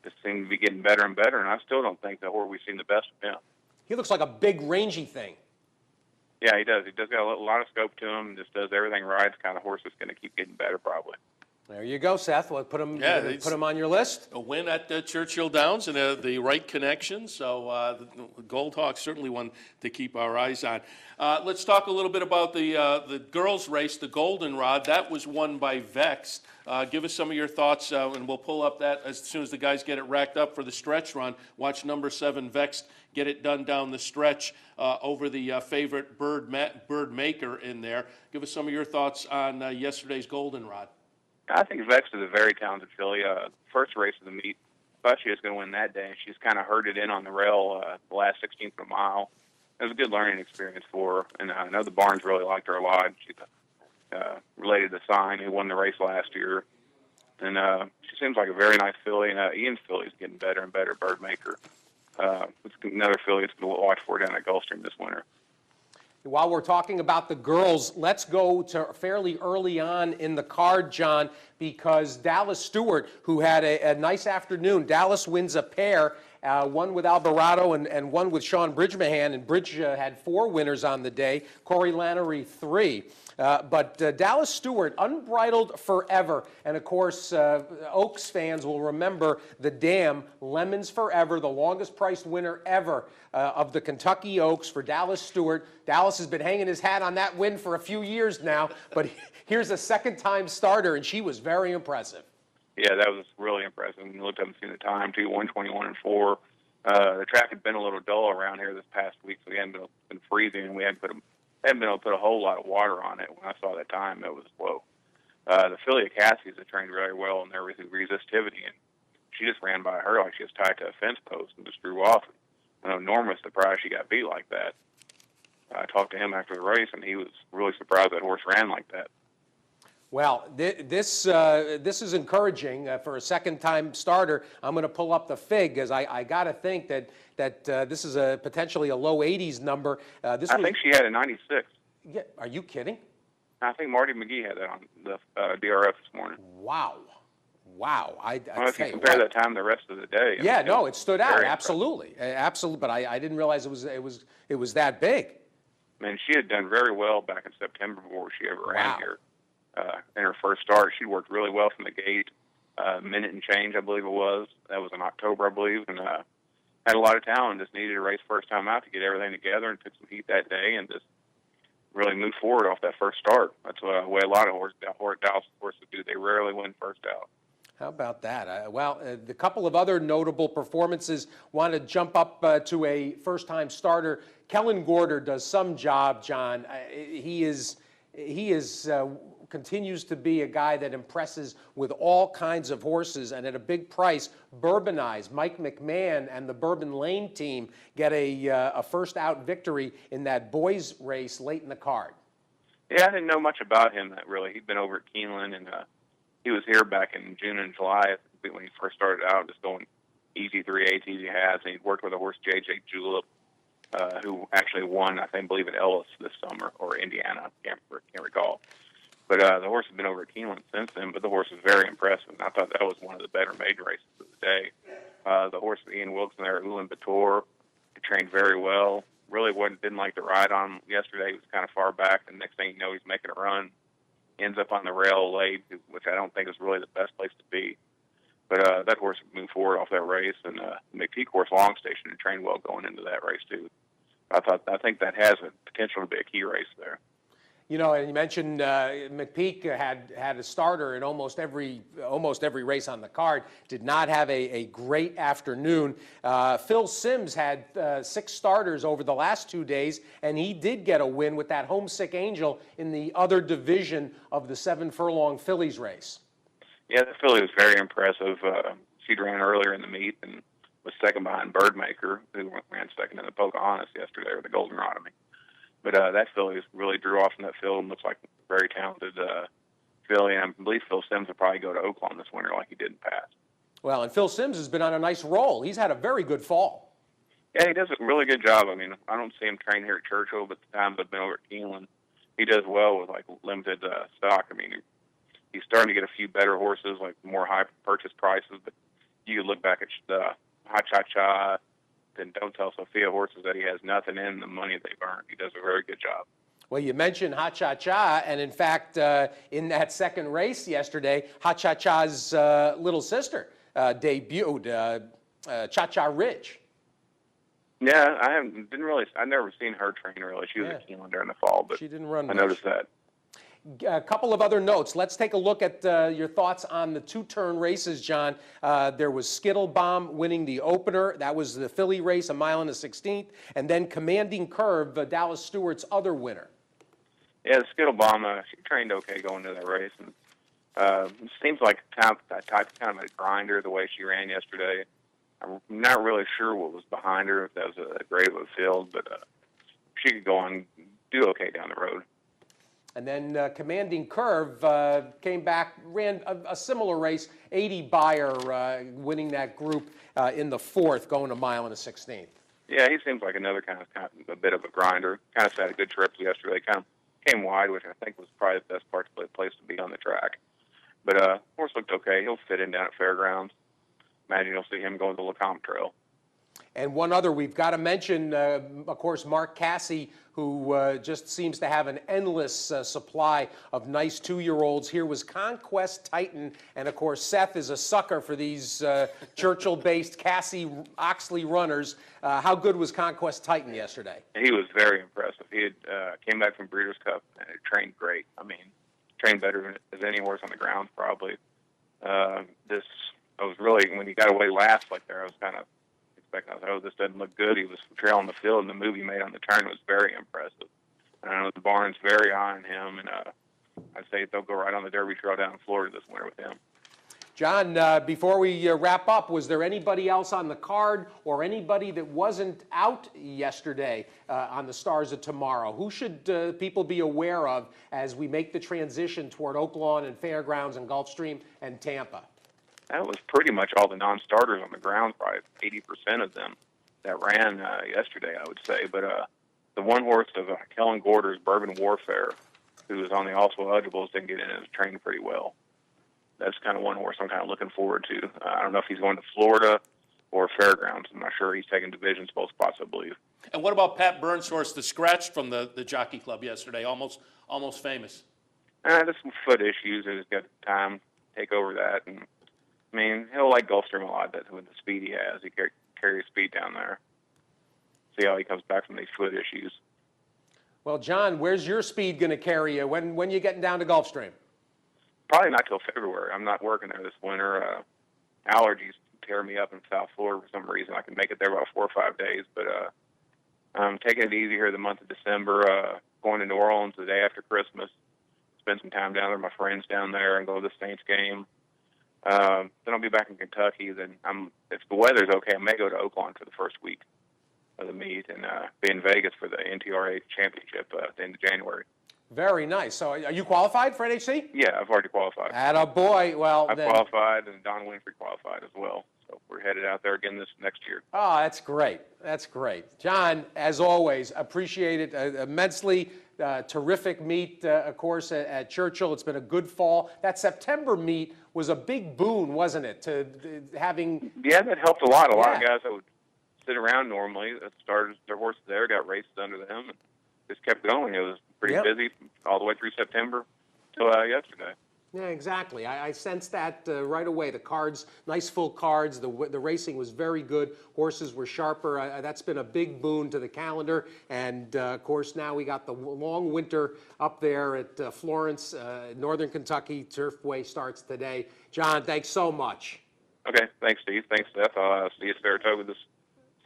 just seemed to be getting better and better. And I still don't think that we've seen the best of him. He looks like a big, rangy thing. Yeah, he does. He does got a lot of scope to him. Just does everything right. It's kind of horse that's going to keep getting better, probably. There you go, Seth. Well, put him on your list. A win at Churchill Downs and the right connection. So the Gold Hawks certainly one to keep our eyes on. Let's talk a little bit about the girls' race, the Goldenrod. That was won by Vext. Give us some of your thoughts, and we'll pull up that as soon as the guys get it racked up for the stretch run. Watch number 7 Vext get it done down the stretch over the favorite Bird Maker in there. Give us some of your thoughts on yesterday's Goldenrod. I think Vex is a very talented filly. First race of the meet, thought she was going to win that day. She's kind of herded in on the rail the last 16th of a mile. It was a good learning experience for her, and I know the barns really liked her a lot. She's related to Sign, who won the race last year. And she seems like a very nice filly, and Ian's filly is getting better and better, Birdmaker. It's another filly that's going to watch for down at Gulfstream this winter. While we're talking about the girls, let's go to fairly early on in the card, John, because Dallas Stewart, who had a nice afternoon, Dallas wins a pair, one with Alvarado and one with Sean Bridgmahan, and Bridge had 4 winners on the day, Corey Lannery 3. But Dallas Stewart, unbridled forever. And, of course, Oaks fans will remember the Dam, Lemons Forever, the longest-priced winner ever of the Kentucky Oaks for Dallas Stewart. Dallas has been hanging his hat on that win for a few years now, but here's a second-time starter, and she was very impressive. Yeah, that was really impressive. When you looked up and seen the time, too, 1:21.4. The track had been a little dull around here this past week, so we hadn't been freezing, and we hadn't been able to put a whole lot of water on it. When I saw that time, it was whoa. The filly Cassie's have trained very well in their resistivity, and she just ran by her like she was tied to a fence post and just drew off. I know Norm was surprised she got beat like that. I talked to him after the race, and he was really surprised that horse ran like that. Well, this is encouraging for a second-time starter. I'm going to pull up the fig, as I got to think that this is potentially a low 80s number. I think she had a 96. Yeah, are you kidding? I think Marty McGee had that on the DRF this morning. Wow. Well, if you compare that time to the rest of the day. Yeah, no, it stood out. Absolutely. Absolutely. But I didn't realize it was that big. I mean, she had done very well back in September before she ever ran here. In her first start, she worked really well from the gate. Minute and change, I believe it was. That was in October, I believe, and had a lot of talent. Just needed a race first time out to get everything together, and took some heat that day, and just really moved forward off that first start. That's the way a lot of Dallas horses do. They rarely win first out. How about that? The couple of other notable performances. Want to jump up to a first-time starter. Kellen Gorder does some job, John. He continues to be a guy that impresses with all kinds of horses, and at a big price. Bourbonized, Mike McMahon and the Bourbon Lane team get a first-out victory in that boys' race late in the card. Yeah, I didn't know much about him. Really, he'd been over at Keeneland, and he was here back in June and July when he first started out, just going easy 3/8, easy halves, and he'd worked with a horse, JJ Julep, who actually won, I believe, at Ellis this summer, or Indiana, can't recall. But the horse has been over at Keeneland since then, but the horse is very impressive, and I thought that was one of the better made races of the day. The horse with Ian Wilkson there, Ulaanbaatar, he trained very well. Really didn't like the ride on him yesterday. He was kind of far back, and next thing you know, he's making a run. Ends up on the rail late, which I don't think is really the best place to be. But that horse moved forward off that race, and the McPeak horse, Long Station, and trained well going into that race too. I think that has a potential to be a key race there. You know, and you mentioned McPeak had a starter in almost every race on the card. Did not have a great afternoon. Phil Simms had 6 starters over the last 2 days, and he did get a win with that Homesick Angel in the other division of the 7 furlong fillies race. Yeah, the filly was very impressive. She ran earlier in the meet and was second behind Birdmaker, who ran second in the Pocahontas yesterday, or the Goldenrod, But that filly really drew off from that field and looks like a very talented filly. And I believe Phil Simms will probably go to Oaklawn this winter like he did in the past. Well, and Phil Simms has been on a nice roll. He's had a very good fall. Yeah, he does a really good job. I mean, I don't see him train here at Churchill, but the times I've been over at Keeneland, he does well with like limited stock. I mean, he's starting to get a few better horses, like more high purchase prices. But you could look back at Hot Cha Cha, then Don't Tell Sophia horses that he has nothing in the money they've earned. He does a very good job. Well, you mentioned Hot Cha Cha, and in fact, in that second race yesterday, Hot Cha Cha's little sister debuted, Cha Cha Ridge. Yeah, I've never seen her train really. She was a Keeneland during the fall, but she didn't run I much. noticed that. A couple of other notes. Let's take a look at your thoughts on the two-turn races, John. There was Skittlebomb winning the opener. That was the Philly race, 1 mile and a 16th. And then Commanding Curve, Dallas Stewart's other winner. Yeah, the Skittlebomb, she trained okay going to that race. And, it seems like kind of a grinder the way she ran yesterday. I'm not really sure what was behind her, if that was a grade of a field, but she could go on, do okay down the road. And then Commanding Curve came back, ran a similar race, 80 Beyer winning that group in the 4th, going 1 mile and a 16th. Yeah, he seems like another kind of a bit of a grinder. Kind of had a good trip yesterday. Kind of came wide, which I think was probably the best place to be on the track. But horse looked okay. He'll fit in down at Fairgrounds. Imagine you'll see him going to the Lecomte Trail. And one other we've got to mention, of course, Mark Casse, who just seems to have an endless supply of nice 2-year-olds. Here was Conquest Titan, and of course, Seth is a sucker for these Churchill-based Casse-Oxley runners. How good was Conquest Titan yesterday? He was very impressive. He had came back from Breeders' Cup and trained great. I mean, trained better than any horse on the ground, probably. I was really, when he got away last like there, I was kind of expecting, I was like, oh, this doesn't look good. He was trailing the field, and the move he made on the turn was very impressive. And I know the barn's very high on him, and I'd say they'll go right on the Derby Trail down in Florida this winter with him. John, before we wrap up, was there anybody else on the card or anybody that wasn't out yesterday on the Stars of Tomorrow? Who should people be aware of as we make the transition toward Oaklawn and Fairgrounds and Gulfstream and Tampa? That was pretty much all the non-starters on the ground, probably 80% of them that ran yesterday, I would say. But the one horse of Kellen Gorder's Bourbon Warfare, who was on the also eligibles, didn't get in and was trained pretty well. That's kind of one horse I'm kind of looking forward to. I don't know if he's going to Florida or Fairgrounds. I'm not sure. He's taking divisions both spots, I believe. And what about Pat Burns' horse, the scratch from the Jockey Club yesterday, almost famous? There's some foot issues. He's got time to take over that. And I mean, he'll like Gulfstream a lot with the speed he has. He carries speed down there. See how he comes back from these foot issues. Well, John, where's your speed going to carry you? When you getting down to Gulfstream? Probably not till February. I'm not working there this winter. Allergies tear me up in South Florida for some reason. I can make it there about 4 or 5 days, but I'm taking it easy here the month of December. Going to New Orleans the day after Christmas. Spend some time down there with my friends down there and go to the Saints game. Then I'll be back in Kentucky. Then if the weather's okay, I may go to Oaklawn for the first week of the meet and be in Vegas for the NTRA championship at the end of January. Very nice. So are you qualified for NHC? Yeah, I've already qualified. Attaboy. Well, I've qualified, and Don Winfrey qualified as well. So we're headed out there again this next year. Oh, that's great. That's great. John, as always, appreciate it immensely. Terrific meet, of course, at Churchill. It's been a good fall. That September meet was a big boon, wasn't it, to having... Yeah, that helped a lot. A lot of guys that would sit around normally that started their horses there, got races under them, and just kept going. It was pretty busy all the way through September till yesterday. Yeah, exactly. I sensed that right away. The cards, nice full cards. The racing was very good. Horses were sharper. That's been a big boon to the calendar. And, of course, now we got the long winter up there at Florence, Northern Kentucky. Turfway starts today. John, thanks so much. Okay. Thanks, Steve. Thanks, Seth. I'll see you at Saratoga this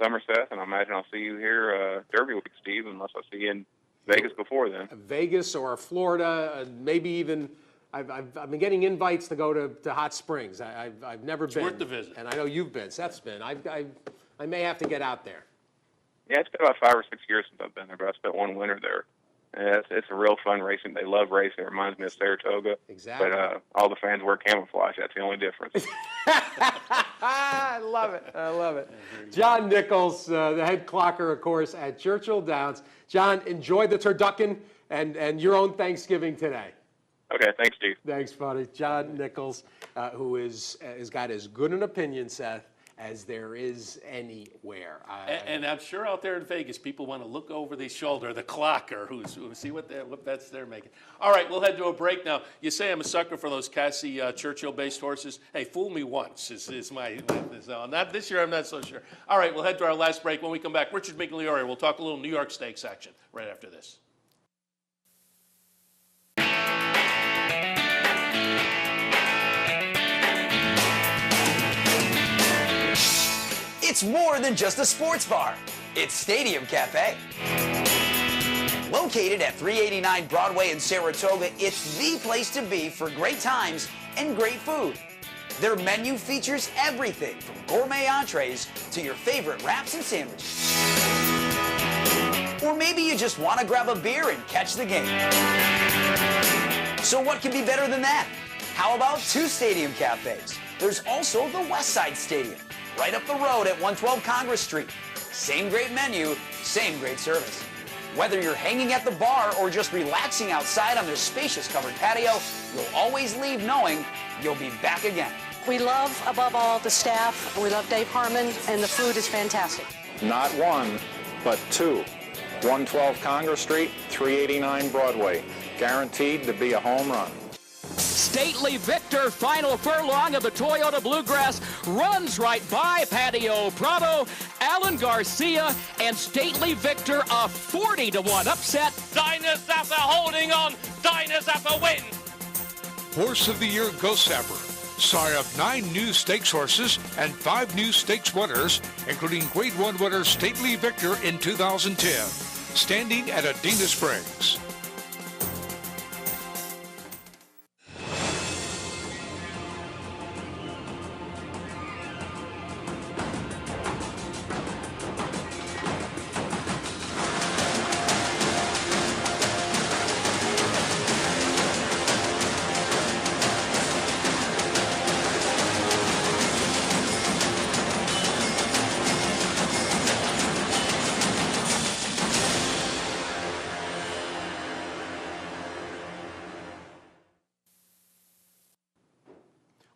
summer, Seth, and I imagine I'll see you here Derby week, Steve, unless I see you in Vegas before then. Vegas or Florida, maybe even... I've been getting invites to go to Hot Springs. I've never been. It's worth the visit. And I know you've been. Seth's been. I may have to get out there. Yeah, it's been about 5 or 6 years since I've been there, but I spent one winter there. And it's a real fun racing. They love racing. It reminds me of Saratoga. Exactly. But all the fans wear camouflage. That's the only difference. I love it. I love it. John Nichols, the head clocker, of course, at Churchill Downs. John, enjoy the turducken and your own Thanksgiving today. Okay, thanks, Steve. Thanks, buddy. John Nichols, who has got as good an opinion, Seth, as there is anywhere. And I'm sure out there in Vegas, people want to look over the shoulder, the clocker, who see what bets they're making. All right, we'll head to a break now. You say I'm a sucker for those Cassie Churchill-based horses. Hey, fool me once is my not this year. I'm not so sure. All right, we'll head to our last break. When we come back, Richard Migliore. We'll talk a little New York Stakes action right after this. It's more than just a sports bar. It's Stadium Cafe. Located at 389 Broadway in Saratoga, it's the place to be for great times and great food. Their menu features everything from gourmet entrees to your favorite wraps and sandwiches. Or maybe you just want to grab a beer and catch the game. So what could be better than that? How about 2 Stadium Cafes? There's also the Westside Stadium, right up the road at 112 Congress Street. Same great menu, same great service. Whether you're hanging at the bar or just relaxing outside on their spacious covered patio, you'll always leave knowing you'll be back again. We love, above all, the staff. We love Dave Harmon, and the food is fantastic. Not 1, but 2. 112 Congress Street, 389 Broadway. Guaranteed to be a home run. Stately Victor, final furlong of the Toyota Bluegrass, runs right by Patio Prado. Alan Garcia and Stately Victor, a 40-1 upset. Dinah Zappa holding on. Dinah Zappa wins. Horse of the Year Ghost Zapper, sire of 9 new stakes horses and 5 new stakes winners, including Grade 1 winner Stately Victor in 2010, standing at Adena Springs.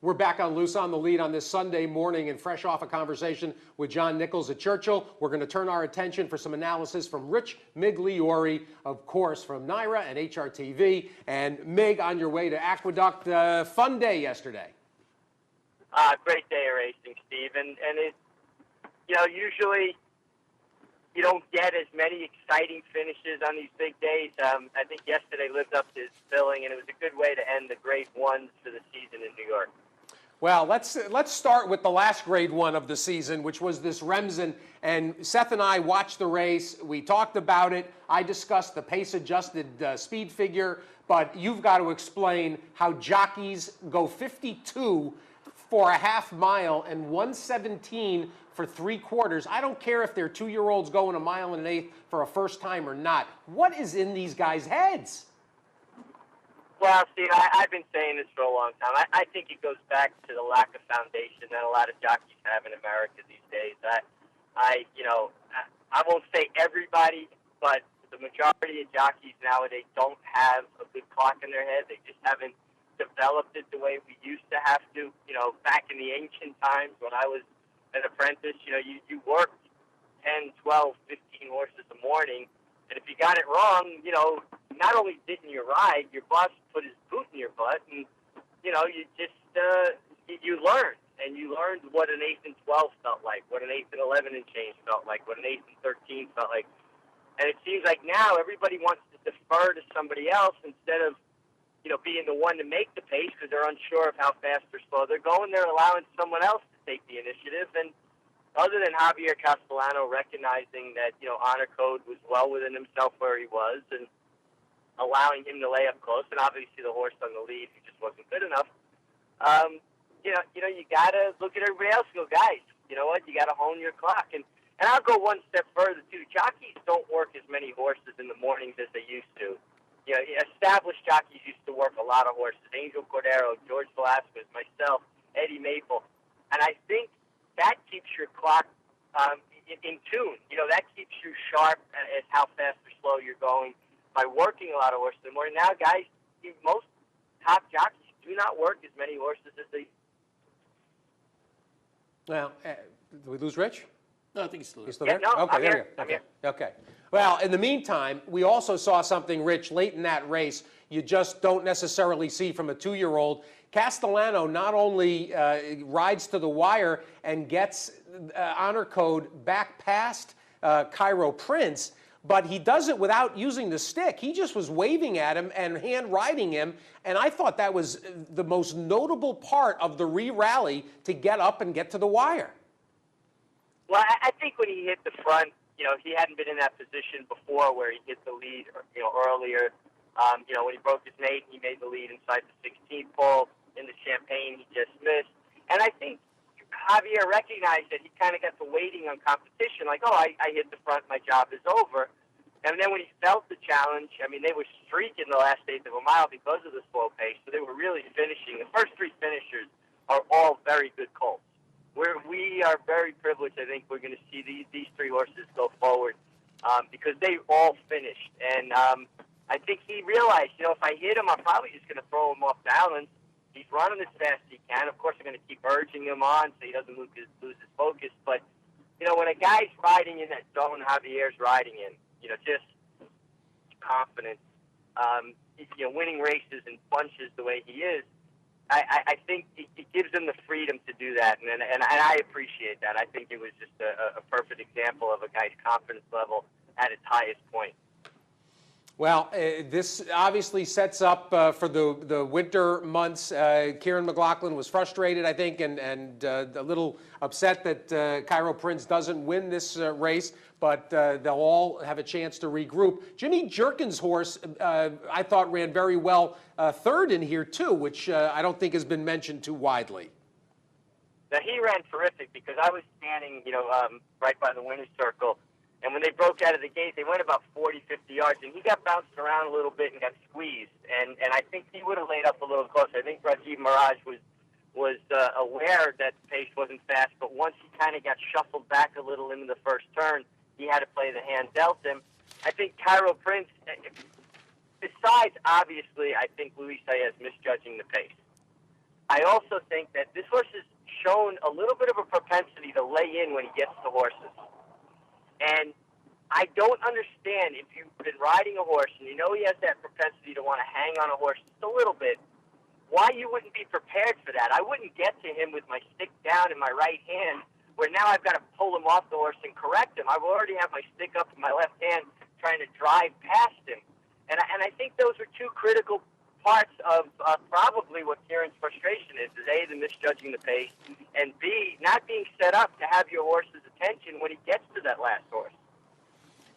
We're back on Loose on the Lead on this Sunday morning, and fresh off a conversation with John Nichols at Churchill, we're going to turn our attention for some analysis from Rich Migliore, of course, from NYRA and HRTV. And Mig, on your way to Aqueduct, fun day yesterday. Great day of racing, Steve. And it, usually you don't get as many exciting finishes on these big days. I think yesterday lived up to its billing, and it was a good way to end the Grade 1s for the season in New York. Well, let's start with the last Grade 1 of the season, which was this Remsen. And Seth and I watched the race. We talked about it. I discussed the pace-adjusted speed figure. But you've got to explain how jockeys go 52 for a half mile and 117 for 3/4. I don't care if they're 2-year-olds going 1 1/8 miles for a first time or not. What is in these guys' heads? Well, Steve, I've been saying this for a long time. I think it goes back to the lack of foundation that a lot of jockeys have in America these days. I won't say everybody, but the majority of jockeys nowadays don't have a good clock in their head. They just haven't developed it the way we used to have to. Back in the ancient times when I was an apprentice, you worked 10, 12, 15 horses a morning, and if you got it wrong, not only didn't you ride, your boss put his boot in your butt, and you just you learned, and you learned what an 8 and 12 felt like, what an 8 and 11 and change felt like, what an 8 and 13 felt like, and it seems like now everybody wants to defer to somebody else instead of being the one to make the pace because they're unsure of how fast or slow they're going. They're allowing someone else to take the initiative, and other than Javier Castellano recognizing that Honor Code was well within himself where he was and allowing him to lay up close, and obviously the horse on the lead who just wasn't good enough. You gotta look at everybody else and go, guys, you know what? You gotta hone your clock, and I'll go one step further too. Jockeys don't work as many horses in the mornings as they used to. Established jockeys used to work a lot of horses. Angel Cordero, George Velasquez, myself, Eddie Maple, and I think that keeps your clock in tune. That keeps you sharp as how fast or slow you're going by working a lot of horses in the morning. Now, guys, most top jockeys do not work as many horses as they. Well, did we lose Rich? No, I think he's still there. He's still Yeah, there? no, okay, I'm there here. we go. I'm here. Okay. Well, in the meantime, we also saw something, Rich, late in that race you just don't necessarily see from a 2-year-old. Castellano not only rides to the wire and gets honor code back past Cairo Prince, but he does it without using the stick. He just was waving at him and hand-riding him, and I thought that was the most notable part of the re-rally to get up and get to the wire. Well, I think when he hit the front, he hadn't been in that position before where he hit the lead, earlier. When he broke his mate, he made the lead inside the 16th pole. In the Champagne, he just missed. And I think Javier recognized that he kind of got to waiting on competition, like, I hit the front, my job is over. And then when he felt the challenge, they were streaking the last eighth of a mile because of the slow pace, so they were really finishing. The first three finishers are all very good colts. We are very privileged. I think we're going to see these three horses go forward because they all finished. And I think he realized, if I hit him, I'm probably just going to throw him off balance. He's running as fast as he can. Of course, I'm going to keep urging him on so he doesn't lose his focus. But, when a guy's riding in that zone Javier's riding in, just confidence, winning races and bunches the way he is, I think it gives him the freedom to do that, and I appreciate that. I think it was just a perfect example of a guy's confidence level at its highest point. Well, this obviously sets up for the winter months. Kieran McLaughlin was frustrated, I think, and a little upset that Cairo Prince doesn't win this race, but they'll all have a chance to regroup. Jimmy Jerkin's horse, I thought, ran very well third in here, too, which I don't think has been mentioned too widely. Now, he ran terrific because I was standing, right by the winner's circle. And when they broke out of the gate, they went about 40, 50 yards, and he got bounced around a little bit and got squeezed. And I think he would have laid up a little closer. I think Rajiv Mirage was aware that the pace wasn't fast, but once he kind of got shuffled back a little into the first turn, he had to play the hand dealt him. I think Cairo Prince, besides, obviously, I think Luis Saez misjudging the pace. I also think that this horse has shown a little bit of a propensity to lay in when he gets the horses. And I don't understand, if you've been riding a horse and you know he has that propensity to want to hang on a horse just a little bit, why you wouldn't be prepared for that. I wouldn't get to him with my stick down in my right hand where now I've got to pull him off the horse and correct him. I already have my stick up in my left hand trying to drive past him. And I think those are two critical parts of probably what Kieran's frustration is A, the misjudging the pace, and B, not being set up to have your horse's attention when he gets to that last horse.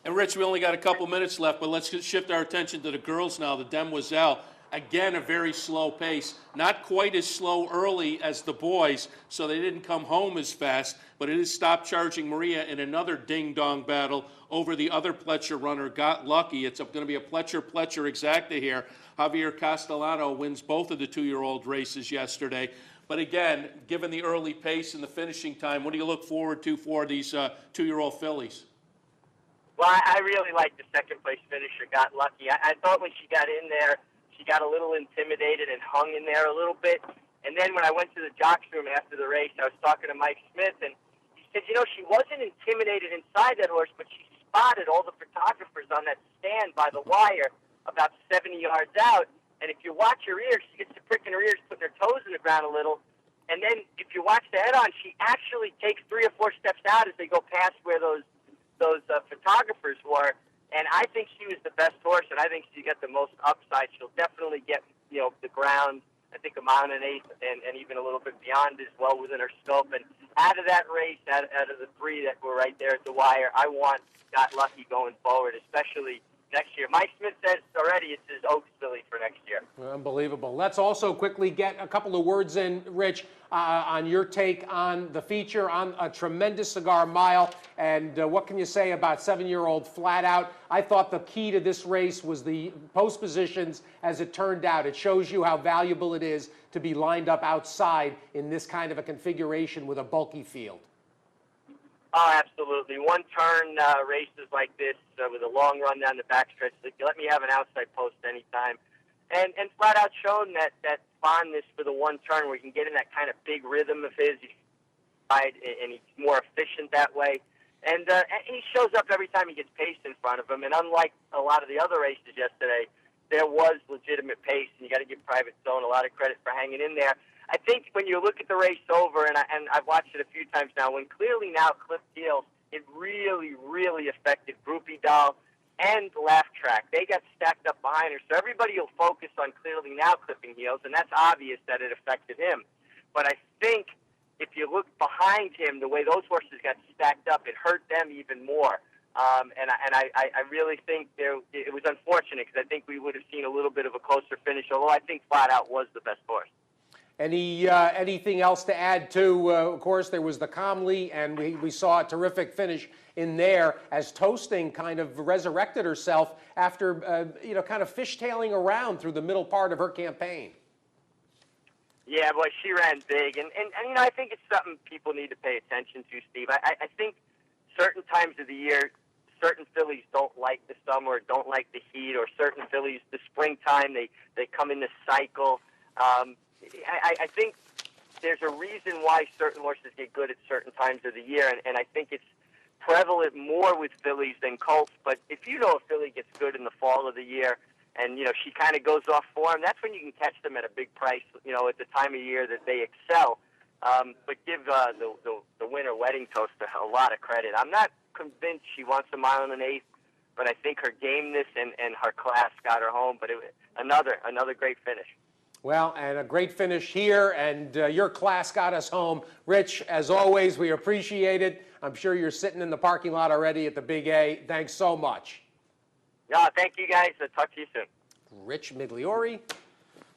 And Rich, we only got a couple minutes left, but let's shift our attention to the girls now. The Demoiselle, again, a very slow pace. Not quite as slow early as the boys, so they didn't come home as fast, but it is Stop Charging Maria in another ding-dong battle over the other Pletcher runner, Got Lucky. It's going to be a Pletcher exacta here. Javier Castellano wins both of the 2-year-old races yesterday. But again, given the early pace and the finishing time, what do you look forward to for these 2-year-old fillies? Well, I really like the second-place finisher, Got Lucky. I thought when she got in there, she got a little intimidated and hung in there a little bit. And then when I went to the jocks room after the race, I was talking to Mike Smith, and he said, she wasn't intimidated inside that horse, but she spotted all the photographers on that stand by the wire about 70 yards out. And if you watch her ears, she gets to pricking her ears, putting her toes in the ground a little. And then if you watch the head-on, she actually takes 3 or 4 steps out as they go past where those photographers were. And I think she was the best horse, and I think she got the most upside. She'll definitely get, the ground, I think, a mile and an eighth, and even a little bit beyond is well within her scope. And out of that race, out of the 3 that were right there at the wire, I want Got Lucky going forward, especially next year. Mike Smith says already it's his Oaks filly for next year. Unbelievable. Let's also quickly get a couple of words in, Rich, on your take on the feature, on a tremendous cigar mile, and what can you say about 7-year-old Flat Out? I thought the key to this race was the post positions as it turned out. It shows you how valuable it is to be lined up outside in this kind of a configuration with a bulky field. Oh, absolutely. One-turn races like this with a long run down the backstretch, let me have an outside post anytime. and flat out shown that fondness for the one turn where he can get in that kind of big rhythm of his, and he's more efficient that way. And he shows up every time he gets pace in front of him. And unlike a lot of the other races yesterday, there was legitimate pace, and you got to give Private Zone a lot of credit for hanging in there. I think when you look at the race over, and I've watched it a few times now, when clearly now Cliff Deal, it really, really affected Groupie Doll and Laugh Track. They got stacked up behind her, so everybody will focus on clearly now clipping heels, and that's obvious that it affected him. But I think if you look behind him, the way those horses got stacked up, it hurt them even more. And I really think it was unfortunate because I think we would have seen a little bit of a closer finish, although I think Flat Out was the best horse. Anything else to add to? Of course, there was the Comley, and we saw a terrific finish in there as Toasting kind of resurrected herself after, kind of fishtailing around through the middle part of her campaign. Yeah, boy, she ran big. And I think it's something people need to pay attention to, Steve. I think certain times of the year, certain fillies don't like the summer, don't like the heat, or certain fillies, the springtime, they come in the cycle. I think there's a reason why certain horses get good at certain times of the year, and I think it's prevalent more with fillies than colts. But if you know a filly gets good in the fall of the year, and she kind of goes off form, that's when you can catch them at a big price, at the time of year that they excel. But give the winner Wedding Toaster a lot of credit. I'm not convinced she wants a 1 1/8, but I think her gameness and her class got her home. But it was another great finish. Well, and a great finish here, and your class got us home. Rich, as always, we appreciate it. I'm sure you're sitting in the parking lot already at the Big A. Thanks so much. Yeah, thank you, guys. I'll talk to you soon. Rich Migliori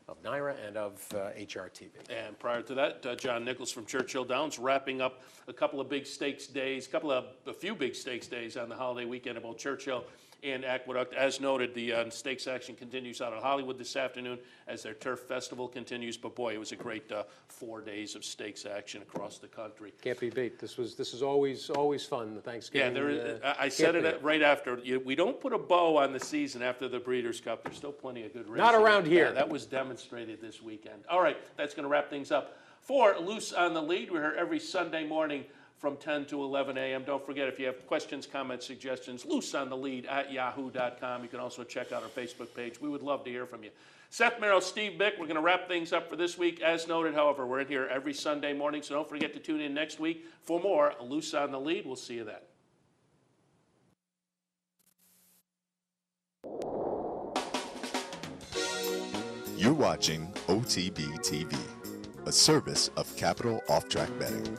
of NYRA and of HRTV. And prior to that, John Nichols from Churchill Downs wrapping up a couple of big stakes days, a few big stakes days on the holiday weekend at both Churchill and Aqueduct. As noted, the stakes action continues out of Hollywood this afternoon as their turf festival continues. But boy, it was a great 4 days of stakes action across the country. Can't be beat. This is always fun. The Thanksgiving. Yeah, I said it right after. We don't put a bow on the season after the Breeders' Cup. There's still plenty of good racing. Not around here. Yeah, that was demonstrated this weekend. All right, that's going to wrap things up for Loose on the Lead. We're here every Sunday morning from 10 to 11 a.m. Don't forget, if you have questions, comments, suggestions, looseonthelead@yahoo.com. You can also check out our Facebook page. We would love to hear from you. Seth Merrill, Steve Bick, we're going to wrap things up for this week. As noted, however, we're in here every Sunday morning, so don't forget to tune in next week for more Loose on the Lead. We'll see you then. You're watching OTB TV, a service of Capital Off Track Betting.